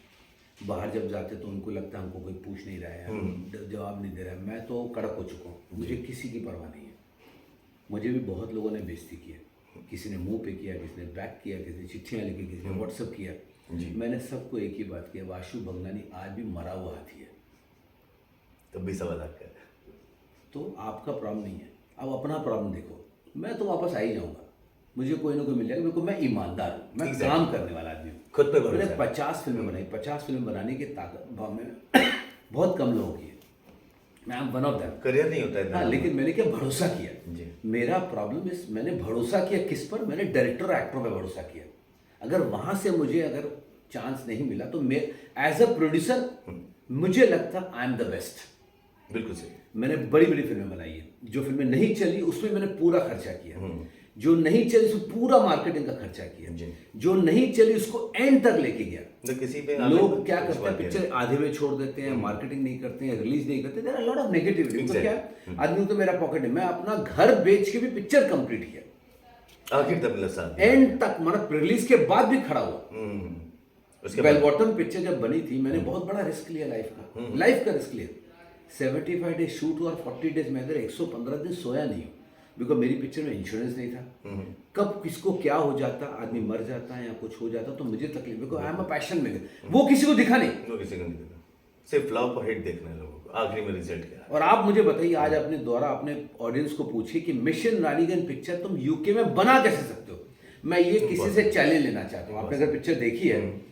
बाहर जब जाते तो उनको लगता है हमको कोई पूछ नहीं रहा है, जवाब नहीं दे रहा है। मैं तो कड़क हो चुका हूँ, मुझे किसी की परवाह नहीं है। मुझे भी बहुत लोगों ने बेइज्जती की है, किसी ने मुंह पे किया, किसी ने बैक किया, किसी ने चिट्ठियाँ लिखी, किसी ने व्हाट्सअप किया। मैंने सबको एक ही बात किया, वाशु भगनानी आज भी मरा हुआ हाथी है। तब भी सवाल आपका है। तो आपका प्रॉब्लम नहीं है, अब अपना प्रॉब्लम देखो। मैं तो वापस आ ही जाऊँगा, मुझे कोई ना कोई मिल जाएगा। बिल्कुल, मैं ईमानदार हूँ, मैं Exactly. काम करने वाला आदमी हूँ। खुद पे मैंने भरोसा है। 50 फिल्में बनाई, 50 फिल्म बनाने की ताकत में बहुत कम लोगों की है। मैं am one of them. Career नहीं होता है हाँ, लेकिन मैंने क्या भरोसा किया। जी। मेरा प्रॉब्लम इस, मैंने भरोसा किया किस पर? मैंने डायरेक्टर और एक्टर पे भरोसा किया। अगर वहाँ से मुझे अगर चांस नहीं मिला तो मैं एज अ प्रोड्यूसर मुझे लगता आई एम द बेस्ट। बिल्कुल सही। मैंने बड़ी बड़ी फिल्में बनाई है, जो फिल्में नहीं चली उसमें मैंने पूरा खर्चा किया, जो नहीं चली उसमें पूरा मार्केटिंग का खर्चा किया, जी। जो नहीं चली उसको एंड तक लेके गया। तो किसी पे लोग क्या करते हैं, पिक्चर आधे में छोड़ देते हैं, मार्केटिंग नहीं करते हैं, रिलीज नहीं करते। There are lot of negativity. तो क्या आदमी तो मेरा पॉकेट है, मैं अपना घर बेच के भी पिक्चर कंप्लीट किया आखिर तक साथ एंड तक, मतलब रिलीज के बाद भी खड़ा हुआ। उसके बेल बाद बॉटम पिक्चर जब बनी थी, मैंने बहुत बड़ा रिस्क लिया लाइफ का रिस्क लिया। 75 डेज शूट हुआ और 40 डेज में अगर 115 दिन सोया नहीं हूँ, बिकॉज मेरी पिक्चर में इंश्योरेंस नहीं था। कब किसको क्या हो जाता, आदमी मर जाता है या कुछ हो जाता तो मुझे तकलीफ, because I am a passion में, वो किसी को दिखा नहीं। वो किसी को नहीं देखना, सिर्फ फ्लॉप और हिट देखना है लोगों को, आखिरी में रिजल्ट क्या है। और आप मुझे बताइए, आज अपने द्वारा अपने ऑडियंस को पूछिए कि मिशन रानीगंज पिक्चर तुम यूके में बना कैसे सकते हो? मैं ये किसी से चैलेंज लेना चाहता हूँ। आपने अगर पिक्चर देखी है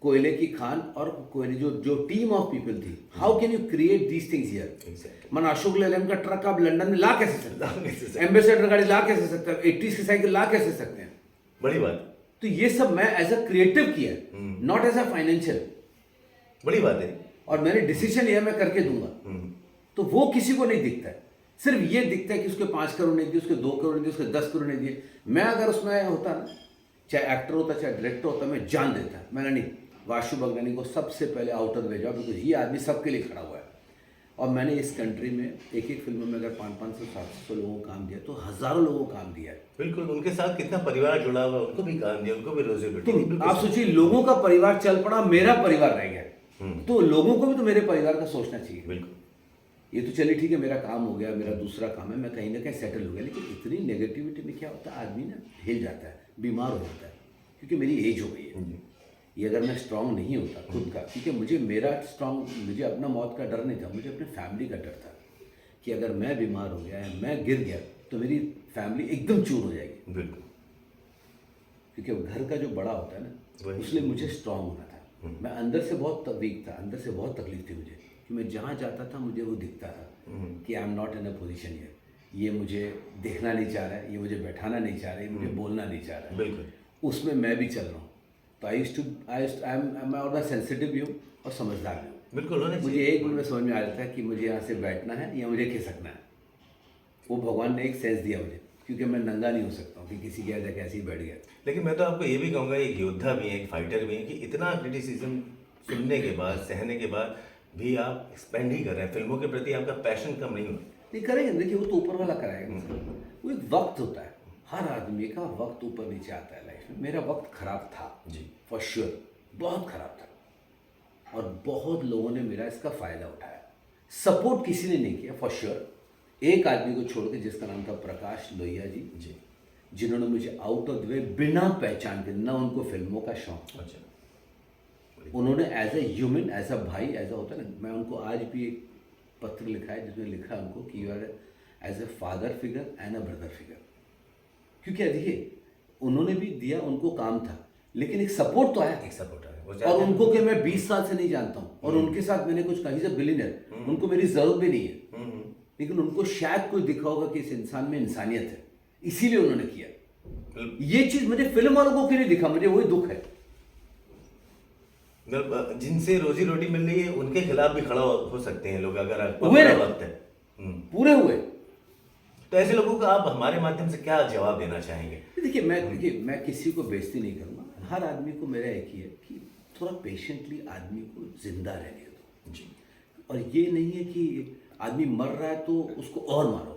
कोयले की खान और कोयले जो टीम ऑफ पीपल थी, how can you create these things here? मन अशोक लेलैंड का ट्रक आप लंदन में ला कैसे सकते हैं? एम्बेसडर गाड़ी ला कैसे सकते हैं? 80s की साइकिल ला कैसे सकते हैं? बड़ी बात, तो ये सब मैं एज अ क्रिएटिव किया, नॉट एज अ फाइनेंशियल। बड़ी बात है। और मैंने डिसीजन लिया मैं करके दूंगा, तो वो किसी को नहीं दिखता है। सिर्फ ये दिखता है कि उसके 5 करोड़ नहीं दिए, उसके 2 करोड़ नहीं दिए, उसके 10 करोड़ नहीं दिए। मैं अगर उसमें होता ना, चाहे एक्टर होता चाहे डायरेक्टर होता, मैं जान देता। मैंने नहीं, वाशु भगनानी को सबसे पहले आउट ऑफ द वे जाओ, बिकॉज ये आदमी सबके लिए खड़ा हुआ है। और मैंने इस कंट्री में एक एक फिल्म में अगर 500-700 लोगों को काम दिया तो हज़ारों लोगों को काम दिया है। बिल्कुल, उनके साथ कितना परिवार जुड़ा हुआ, उनको भी काम दिया, उनको भी रोजी रोटी। तो आप सोचिए, लोगों का परिवार चल पड़ा, मेरा परिवार रह गया। तो लोगों को भी तो मेरे परिवार का सोचना चाहिए। बिल्कुल, ये तो चलिए ठीक है, मेरा काम हो गया, मेरा दूसरा काम है, मैं कहीं ना कहीं सेटल हो गया। लेकिन इतनी नेगेटिविटी में क्या होता है, आदमी ना हिल जाता है, बीमार हो जाता है। क्योंकि मेरी एज हो गई है। ये अगर मैं स्ट्रांग नहीं होता खुद का, क्योंकि मुझे अपना मौत का डर नहीं था, मुझे अपने फैमिली का डर था कि अगर मैं बीमार हो गया या मैं गिर गया तो मेरी फैमिली एकदम चूर हो जाएगी। बिल्कुल, क्योंकि घर का जो बड़ा होता है ना, इसलिए मुझे स्ट्रांग होना था। मैं अंदर से बहुत वीक था, अंदर से बहुत तकलीफ थी मुझे, कि मैं जहाँ जाता था मुझे वो दिखता था कि I am not in a position here. ये मुझे देखना नहीं चाह रहा है, ये मुझे बैठाना नहीं चाह रहा है, ये मुझे बोलना नहीं चाह रहा है। बिल्कुल, उसमें मैं भी चल रहा हूँ। तो मैं और मैं सेंसिटिव भी हूँ और समझदार भी हूँ। बिल्कुल होना मुझे चाहिए। एक मिनट में समझ में आ जाता है कि मुझे यहाँ से बैठना है या मुझे खिसकना है। वो भगवान ने एक सेंस दिया मुझे, क्योंकि मैं नंगा नहीं हो सकता हूँ कि किसी के जाके ऐसे ही बैठ गया। लेकिन मैं तो आपको ये भी कहूँगा, एक योद्धा भी है, एक फाइटर भी है, कि इतना क्रिटिसिज्म सुनने के बाद, सहने के बाद भी आप एक्सपेंड ही कर रहे हैं। फिल्मों के प्रति आपका पैशन कम नहीं हुआ। नहीं करेंगे, देखिए वो तो ऊपर वाला कराएगा। वो एक वक्त होता है, हर आदमी का वक्त ऊपर नीचे आता है लाइफ में। मेरा वक्त खराब था जी, फॉर श्योर, बहुत खराब था, और बहुत लोगों ने मेरा इसका फ़ायदा उठाया। सपोर्ट किसी ने नहीं किया फॉर श्योर। एक आदमी को छोड़ के, जिसका नाम था प्रकाश लोहिया जी, जिन्होंने मुझे आउट ऑफ द वे बिना पहचान के, ना उनको फिल्मों का शौक, अच्छा, उन्होंने as a human, as a भाई, एज अ होता है ना, मैं उनको आज भी पत्र लिखा है जिसमें लिखा है उनको कि you are as a father figure and a brother figure. क्योंकि देखिए उन्होंने भी दिया, उनको काम था, लेकिन एक सपोर्ट तो आया, एक सपोर्टर है वो और चाहते हैं। उनको कि मैं 20 साल से नहीं जानता हूँ और उनके साथ मैंने कुछ कहीं से बिलियनर, उनको मेरी जरूरत भी नहीं है, लेकिन उनको शायद कोई दिखा होगा कि इस इंसान में इंसानियत है, इसीलिए उन्होंने किया। ये चीज मुझे फिल्म वालों को क्यों नहीं दिखा, मुझे वही दुख है। मतलब जिनसे रोजी रोटी मिल रही है उनके खिलाफ भी खड़ा हो सकते हैं लोग, अगर हुए अपना ना? वक्त है। पूरे हुए। तो ऐसे लोगों को आप हमारे माध्यम से क्या जवाब देना चाहेंगे? देखिए मैं किसी को बेइज्जती नहीं करूँगा, हर आदमी को मेरा एक ही है कि थोड़ा पेशेंटली आदमी को जिंदा रहने दो। जी। और ये नहीं है कि आदमी मर रहा है तो उसको और मारो,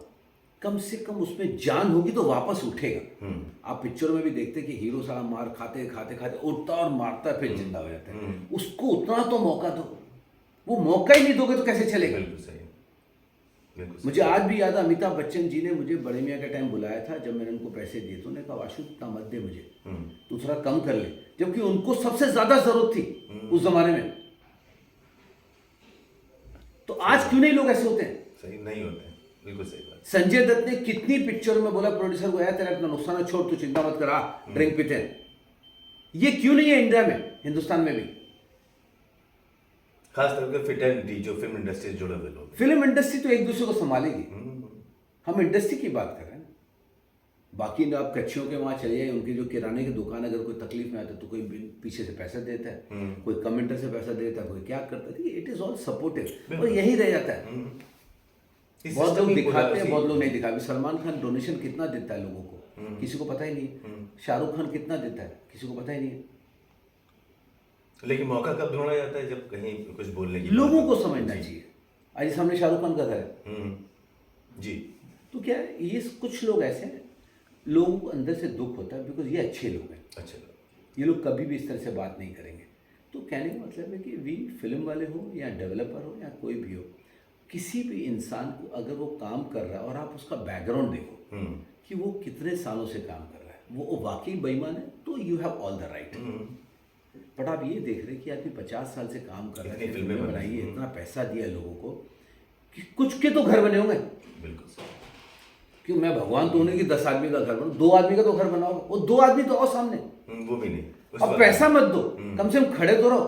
कम से कम उसमें जान होगी तो वापस उठेगा। आप पिक्चरों में भी देखते हैं कि हीरो सारा मार खाते खाते खाते उठता और मारता फिर जिंदा हो जाता है। उसको उतना तो मौका दो, वो मौका ही नहीं दोगे तो कैसे चलेगा? बिल्कुल सही, बिल्कुल सही। मुझे आज भी याद है अमिताभ बच्चन जी ने मुझे बड़े मियाँ के टाइम बुलाया था, जब मैंने उनको पैसे दिए तो उन्होंने कहा वाशु इतना मत दे मुझे, तू थोड़ा कम कर ले, जबकि उनको सबसे ज्यादा जरूरत थी उस जमाने में। तो आज क्यों नहीं लोग ऐसे होते हैं? सही नहीं होते हैं, बिल्कुल सही बात। संजय दत्त ने कितनी पिक्चरों में बोला प्रोड्यूसर को, यार तेरा इतना नुकसान है, छोड़, तू चिंता मत करा, ड्रिंक पीते हैं। ये क्यों नहीं है इंडिया में, हिंदुस्तान में भी? खास तौर पर फिटर्निटी जो फिल्म इंडस्ट्री से जुड़े हुए लोग। फिल्म इंडस्ट्री तो एक दूसरे को संभालेगी, हम इंडस्ट्री की बात कर रहे हैं ना। बाकी ना आप कच्चियों के वहाँ चले जाइए, उनकी जो किराने की दुकान, अगर कोई तकलीफ में आता है तो कोई पीछे से पैसा देता है, कोई कमेंटर से पैसा देता है, कोई क्या करता है। इट इज ऑल सपोर्टिव और यही रह जाता है। बहुत लोग दिखाते हैं, बहुत लोग नहीं दिखाते। सलमान खान डोनेशन कितना देता है लोगों को, किसी को पता ही नहीं है। शाहरुख खान कितना देता है, किसी को पता ही नहीं है। लेकिन मौका कब ढूंढा जाता है, जब कहीं कुछ बोलने की लोगों को समझना चाहिए। आज सामने शाहरुख खान का घर है, जी, तो क्या है, ये कुछ लोग ऐसे हैं, लोगों को अंदर से दुख होता है बिकॉज ये अच्छे लोग हैं, अच्छा, ये लोग कभी भी इस तरह से बात नहीं करेंगे। तो कहने का मतलब है कि वी फिल्म वाले हो या डेवलपर हो या कोई भी हो, किसी भी इंसान को अगर वो काम कर रहा है और आप उसका बैकग्राउंड देखो कि वो कितने सालों से काम कर रहा है, वो वाकई बेईमान है, तो you have all the right. But आप ये देख रहे हैं कि आदमी 50 साल से काम कर रहा है, इतनी फिल्में फिल्में बनाई, बनाई है, इतना पैसा दिया लोगों को कि कुछ के तो घर बने होंगे। बिल्कुल सही। क्यों मैं भगवान तो नहीं कि 10 आदमी का घर बनाओ, 2 आदमी का तो घर बनाओ, वो 2 आदमी तो और सामने। वो भी नहीं, उस अब वक्त- पैसा मत दो, कम से कम खड़े तो रहो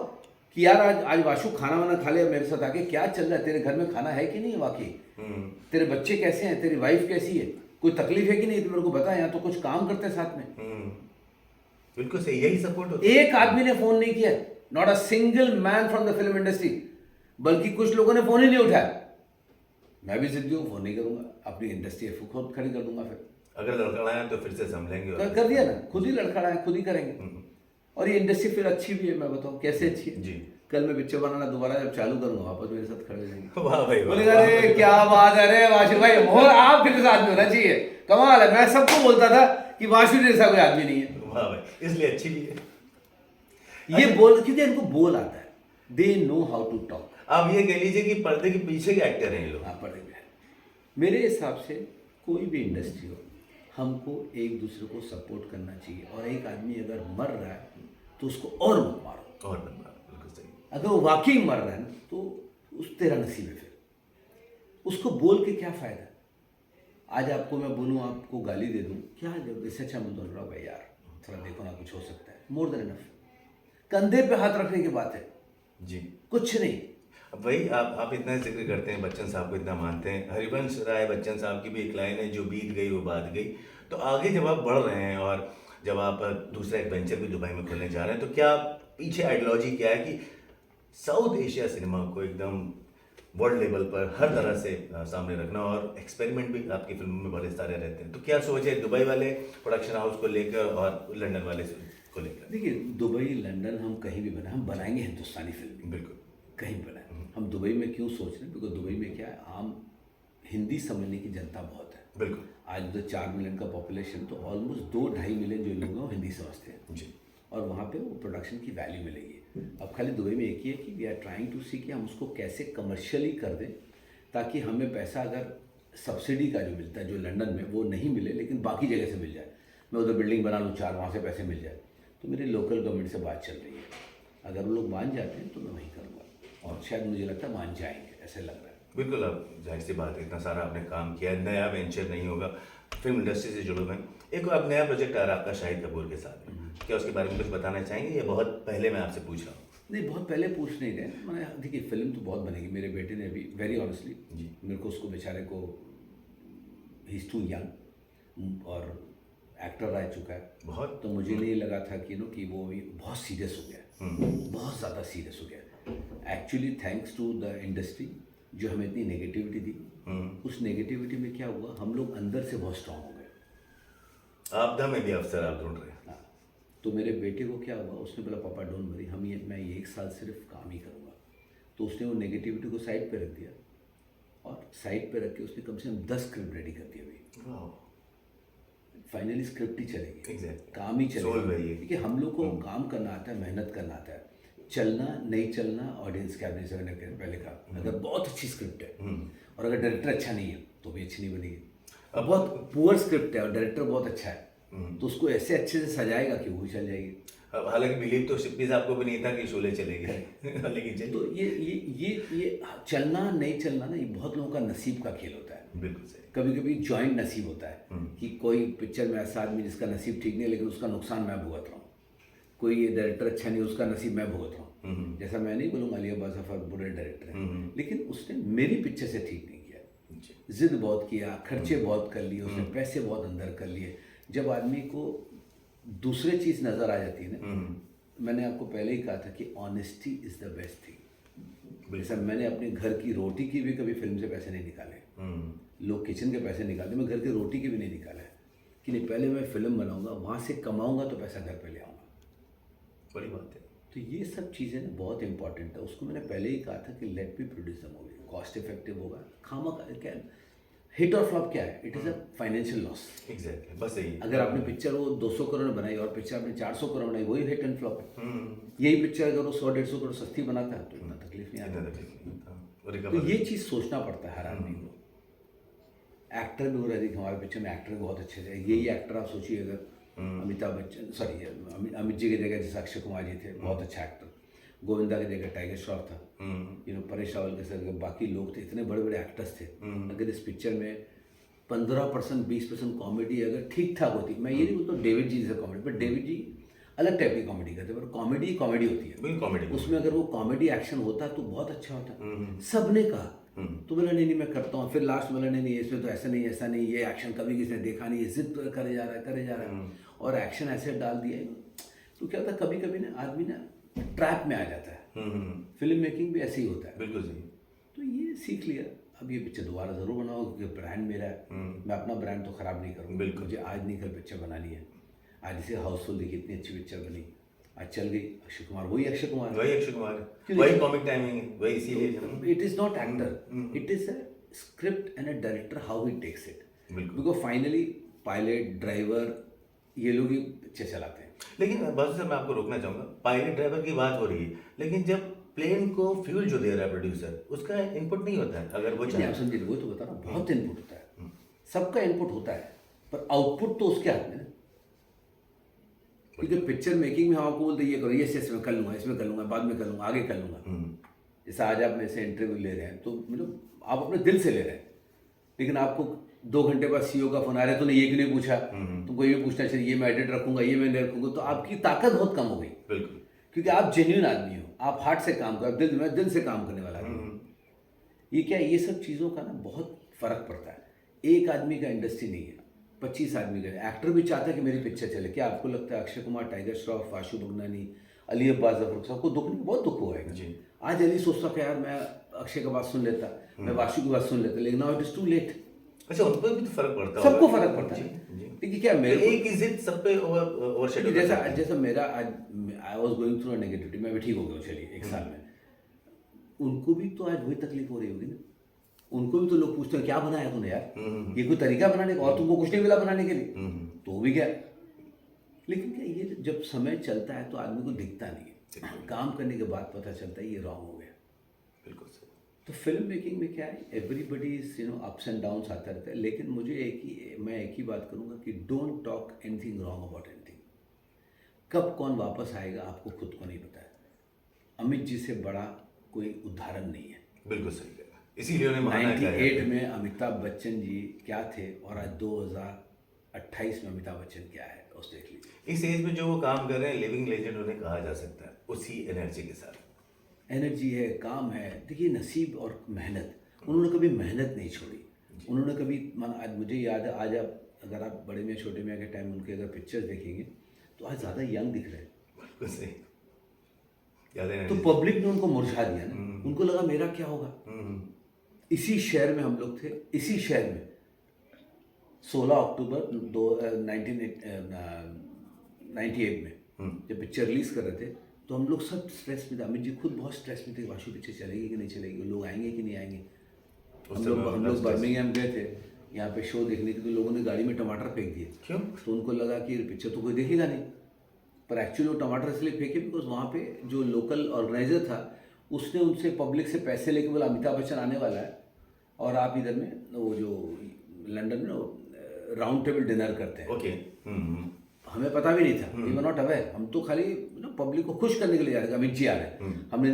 कि यार आज वाशु खाना वाना खा लिया मेरे साथ आके, क्या चल रहा है, तेरे घर में खाना है कि नहीं वाकई, तेरे बच्चे कैसे हैं, तेरी वाइफ कैसी है, कोई तकलीफ है कि नहीं, तो मेरे को बता, यहाँ तो कुछ काम करते हैं साथ में। बिल्कुल सही, यही सपोर्ट होता है। एक आदमी ने फोन नहीं किया, not a single man from the film industry, बल्कि कुछ लोगों ने फोन ही नहीं उठाया। मैं भी जिद्दी हूँ, फोन नहीं करूंगा, अपनी इंडस्ट्री खुद खड़ी कर दूंगा। फिर अगर लड़खड़ाया तो फिर से संभलेंगे और कर दिया ना, खुद ही लड़खड़ाए, खुद ही करेंगे। और ये इंडस्ट्री फिर अच्छी भी है, मैं बताऊँ कैसे अच्छी है। जी। कल मैं पिक्चर बनाना दोबारा जब चालू करूंगा, वापस मेरे साथ खड़े हो जाएंगे, वाह भाई वाह, बोलेगा अरे क्या बात है, अरे वाशु भाई और आप फिर साथ में होना चाहिए, कमाल है। मैं सबको बोलता था कि वाशु जैसा कोई आदमी नहीं है। वाह भाई, इसलिए अच्छी भी है। ये बोल, क्योंकि इनको बोल आता है, they know how to talk. आप ये कह लीजिए कि पर्दे के पीछे के एक्टर हैं ये लोग। हाँ, पड़े हुए हैं। मेरे हिसाब से कोई भी इंडस्ट्री हो, हमको एक दूसरे को सपोर्ट करना चाहिए। और एक आदमी अगर मर रहा है तो उसको और मत मारो, और बंदा, बिल्कुल सही। अगर वो वाकई मर रहा है ना तो उस तेरा नसीब है, फिर उसको बोल के क्या फ़ायदा। आज आपको मैं बोलूँ, आपको गाली दे दूँ, क्या इससे अच्छा मैं बोल रहा हूँ भाई यार थोड़ा देखो ना, कुछ हो सकता है, मोर देन इनफ। कंधे पे हाथ रखने की बात है जी, कुछ नहीं। अब वही आप इतना जिक्र करते हैं, बच्चन साहब को इतना मानते हैं। हरिवंश राय बच्चन साहब की भी एक लाइन है, जो बीत गई वो बात गई। तो आगे जब आप बढ़ रहे हैं और जब आप दूसरा एक वेंचर भी दुबई में खोलने जा रहे हैं, तो क्या पीछे आइडियोलॉजी क्या है कि साउथ एशिया सिनेमा को एकदम वर्ल्ड लेवल पर हर तरह से सामने रखना, और एक्सपेरिमेंट भी आपकी फिल्मों में बड़े सारे रहते हैं। तो क्या सोच है दुबई वाले प्रोडक्शन हाउस को लेकर और लंदन वाले को लेकर? देखिए, दुबई लंदन हम कहीं भी बनाए, हम बनाएंगे हिंदुस्तानी फिल्म, बिल्कुल कहीं भी बनाए। हम दुबई में क्यों सोच रहे हैं, बिकॉज दुबई में क्या है, आम हिंदी समझने की जनता बहुत है। बिल्कुल आज उधर 4 मिलियन का पॉपुलेशन, तो ऑलमोस्ट 2-2.5 मिलियन जो लोग हैं वो हिंदी समझते हैं जी। और वहाँ पे वो प्रोडक्शन की वैल्यू मिलेगी। अब खाली दुबई में एक ही है कि वी आर ट्राइंग टू सी कि हम उसको कैसे कमर्शियली कर दें, ताकि हमें पैसा अगर सब्सिडी का जो मिलता है, जो लंदन में वो नहीं मिले लेकिन बाकी जगह से मिल जाए। मैं उधर बिल्डिंग बना लूँ 4, वहाँ से पैसे मिल जाए। तो मेरी लोकल गवर्नमेंट से बात चल रही है, अगर वो लोग मान जाते हैं तो मैं वहीं करूँगा, और शायद मुझे लगता है मान जाएंगे, ऐसे लग रहा है। बिल्कुल, आप जाहिर सी बात है, इतना सारा आपने काम किया है, नया वेंचर नहीं होगा, फिल्म इंडस्ट्री से जुड़े हुए हैं। एक अब नया प्रोजेक्ट आ रहा है आपका शाहिद कपूर के साथ में, क्या उसके बारे में कुछ बताना चाहेंगे या बहुत पहले मैं आपसे पूछ रहा हूँ? नहीं, बहुत पहले पूछ नहीं गए। मैंने देखिए, फिल्म तो बहुत बनेगी। मेरे बेटे ने अभी वेरी ऑनेस्टली जी। मेरे को, उसको बेचारे को, ही इज़ टू यंग और एक्टर रह चुका है बहुत। तो मुझे नहीं लगा था कि कि वो अभी बहुत सीरियस हो गया, बहुत ज़्यादा सीरियस हो गया। Actually thanks to the industry जो हमें इतनी नेगेटिविटी दी, उस नेगेटिविटी में क्या हुआ, हम लोग अंदर से बहुत स्ट्रांग हो गए। आपदा में भी अवसर आप ढूंढ रहे हैं। हाँ, तो मेरे बेटे को क्या हुआ, उसने बोला पापा डोंट वरी, मैं ये 1 साल सिर्फ काम ही करूँगा। तो उसने वो नेगेटिविटी को साइड पे रख दिया और साइड पे रख के उसने कम से कम 10 स्क्रिप्ट रेडी कर दी अभी। फाइनली स्क्रिप्ट ही चलेगी, Exactly. काम ही सोल चलेगा। वही है। देखिए, हम लोग को काम करना आता है, मेहनत करना आता है, चलना नहीं चलना ऑडियंस के आदमी से। मैंने पहले कहा, अगर बहुत अच्छी स्क्रिप्ट है और अगर डायरेक्टर अच्छा नहीं है तो भी अच्छी नहीं बनेगी। अब बहुत पुअर स्क्रिप्ट है और डायरेक्टर बहुत अच्छा है तो उसको ऐसे अच्छे से सजाएगा कि वो चल जाएगी। अब हालांकि बिलीव तो शिप्पी साहब को भी नहीं था कि शोले चलेगी लेकिन चलिए। तो ये चलना नहीं चलना ना, ये बहुत लोगों का नसीब का खेल होता है। बिल्कुल सही। कभी कभी जॉइंट नसीब होता है कि कोई पिक्चर में ऐसा आदमी जिसका नसीब ठीक नहीं है लेकिन उसका नुकसान मैं भुगत रहा हूँ, कोई ये डायरेक्टर अच्छा नहीं, उसका नसीब मैं भुगत रहा हूँ। जैसा मैं नहीं बोलूँगा अली अब्बास जफर बुरे डायरेक्टर हैं, लेकिन उसने मेरी पिक्चर से ठीक नहीं किया। जिद बहुत किया, खर्चे बहुत कर लिए उसने, पैसे बहुत अंदर कर लिए। जब आदमी को दूसरे चीज़ नज़र आ जाती है ना, मैंने आपको पहले ही कहा था कि honesty is the best thing. जैसा मैंने अपने घर की रोटी की भी कभी फिल्म से पैसे नहीं निकाले, लोग किचन के पैसे निकालते, मैं घर की रोटी के भी नहीं निकाला है कि नहीं, पहले मैं फिल्म बनाऊंगा, वहाँ से कमाऊंगा तो पैसा घर पे ले आऊँगा। बड़ी बात है। तो ये सब चीज़ें ना बहुत इंपॉर्टेंट है। उसको मैंने पहले ही कहा था कि let me produce the movie, cost effective होगा। खामा क्या हिट और फ्लॉप क्या है, it is a financial loss. Exactly, बस यही। अगर आपने पिक्चर वो 200 करोड़ में बनाई और पिक्चर आपने 400 करोड़ बनाई, वही हिट एंड फ्लॉप है। यही पिक्चर अगर वो 100-150 करोड़ सस्ती बनाता है तो इतना तकलीफ नहीं आता। तो ये चीज़ सोचना पड़ता है हर आदमी को। एक्टर भी हो रहा है, हमारे पिक्चर में एक्टर बहुत अच्छे थे। यही एक्टर आप सोचिए, अगर अमिताभ बच्चन, सॉरी अमित जी की जगह जैसे अक्षय कुमार जी थे, बहुत अच्छा एक्टर। गोविंदा की जगह टाइगर श्रॉफ था, परेश रावल के साथ बाकी लोग थे, इतने बड़े बड़े एक्टर्स थे। अगर इस पिक्चर में 15% 20% कॉमेडी अगर ठीक ठाक होती, मैं ये नहीं बोलता डेविड जी जैसे कॉमेडी, बट डेविड जी अलग टाइप की कॉमेडी करते हैं, पर कॉमेडी कॉमेडी होती है कॉमेडी। उसमें अगर वो कॉमेडी एक्शन होता तो बहुत अच्छा होता। सबने कहा तो बोला नहीं मैं करता हूँ, फिर लास्ट बोला नहीं इसमें तो ऐसा नहीं, ये एक्शन कभी किसी ने देखा नहीं, ये जिद करे जा रहा है और एक्शन ऐसे डाल दिया। तो क्या होता है, कभी कभी ना आदमी ना ट्रैप में आ जाता है। फिल्म मेकिंग भी ऐसे ही होता है। बिल्कुल सही। तो ये सीख लिया, अब ये पिक्चर दोबारा ज़रूर बनाओ क्योंकि ब्रांड मेरा है। मैं अपना ब्रांड तो ख़राब नहीं करूँगा। मुझे आज नहीं कल पिक्चर बनानी है। आज इसे हाउसफुल देखिए, इतनी अच्छी पिक्चर बनी, आज चल गई। अक्षय कुमार वही अक्षय कुमार, वही कॉमिक टाइमिंग, वही इसीलिए it is not actor, it is a script and a director how he takes it. Because finally pilot driver ये लोग ही पिक्चर चलाते हैं। लेकिन बस सर मैं आपको रोकना चाहूँगा, पायलट ड्राइवर की बात हो रही है, लेकिन जब प्लेन को फ्यूल जो दे रहा है प्रोड्यूसर, उसका इनपुट नहीं होता है। अगर वो आप समझिए, वो तो बता रहा हूँ, बहुत इनपुट होता है, सबका इनपुट होता है, पर आउटपुट तो उसके हाथ में ना। क्योंकि पिक्चर मेकिंग में हम आपको बोलते ये करो, ये इसमें कर लूँगा, इसमें कर लूँगा, बाद में कर लूँगा, आगे कर लूँगा। जैसे आज आप मेरे से इंटरव्यू ले रहे हैं तो मतलब आप अपने दिल से ले रहे हैं, लेकिन आपको 2 घंटे बाद सीईओ का फोन आ रहा है, तूने ये क्यों नहीं पूछा, तुमको ये पूछना चाहिए, ये मैं एडिट रखूंगा, ये मैं नहीं रखूंगा, तो आपकी ताकत बहुत कम हो गई। बिल्कुल, क्योंकि आप जेन्युइन आदमी हो, आप हार्ट से काम करो, दिल से काम करने वाला आदमी। ये क्या है, ये सब चीज़ों का ना बहुत फ़र्क पड़ता है। एक आदमी का इंडस्ट्री नहीं है, 25 आदमी का। एक्टर भी चाहता है कि मेरी पिक्चर चले। क्या आपको लगता है अक्षय कुमार, टाइगर श्रॉफ, आशु बगनानी, अली अब्बास जफर, सबको दुख नहीं, बहुत दुख हुआ है। आज अली सोचता कि यार मैं अक्षय की बात सुन लेता, मैं वाशु की बात सुन लेता, लेकिन now it is too late. अच्छा, उन पर भी तो फर्क पड़ता है, सबको फर्क पड़ता है। देखिए क्या मेरे एक इज्जत सब पे ओवरशैडो, जैसा मेरा आज I was going through a negativity, मैं भी ठीक हो गया चलिए 1 साल में। उनको भी तो आज वही तकलीफ हो रही होगी ना, उनको भी तो लोग पूछते हैं क्या बनाया तूने यार, ये कोई तरीका बनाने का, और तुमको कुछ नहीं मिला बनाने के लिए, तो भी क्या। लेकिन क्या ये जब समय चलता है तो आदमी को दिखता नहीं है, काम करने के बाद पता चलता है ये रॉन्ग हो गया। बिल्कुल सही। तो फिल्म मेकिंग में क्या है, everybody is ups and downs आता रहता है, लेकिन मुझे मैं एक ही बात करूँगा कि don't talk anything wrong about anything. कब कौन वापस आएगा आपको खुद को नहीं पता है। अमित जी से बड़ा कोई उदाहरण नहीं है। बिल्कुल सही कह रहा है। इसीलिए उन्हें महानायक कहा जाता 98 है। में अमिताभ बच्चन जी क्या थे और आज 2028 में अमिताभ बच्चन क्या है, उस देख लीजिए। इस एज में जो वो काम कर रहे हैं, लिविंग लेजेंड उन्हें कहा जा सकता है, उसी एनर्जी के साथ। एनर्जी है, काम है, देखिए नसीब और मेहनत, उन्होंने कभी मेहनत नहीं छोड़ी। उन्होंने कभी आज मुझे याद है, आज आप अगर आप बड़े में छोटे में के टाइम उनके अगर पिक्चर्स देखेंगे तो आज ज़्यादा यंग दिख रहे हैं। बिल्कुल सही, ज़्यादा तो एनर्जी। पब्लिक ने उनको मुरझा दिया ना, उनको लगा मेरा क्या होगा। इसी शहर में हम लोग थे, इसी शहर में 16 अक्टूबर 1998 में जब पिक्चर रिलीज कर रहे थे तो हम लोग सब स्ट्रेस में थे। अमित जी खुद बहुत स्ट्रेस में थे, वाशु पिक्चर चलेगी कि नहीं चलेगी, लोग आएंगे कि नहीं आएंगे। हम लोग बर्मिंघम गए थे यहाँ पे शो देखने के, तो लोगों ने गाड़ी में टमाटर फेंक दिए। क्यों? तो उनको लगा कि ये पिक्चर तो कोई देखेगा नहीं, पर एक्चुअली वो टमाटर इसलिए फेंके बिकॉज वहाँ पे जो लोकल ऑर्गेनाइजर था उसने उनसे पब्लिक से पैसे लेके बोला अमिताभ बच्चन आने वाला है और आप इधर में वो जो लंदन में राउंड टेबल डिनर करते हैं। ओके। हमें पता भी नहीं था, वी वर नॉट अवेयर, हम तो खाली पब्लिक को खुश करने के लिए जा रहे थे, अमित जी आ रहे हैं। हमने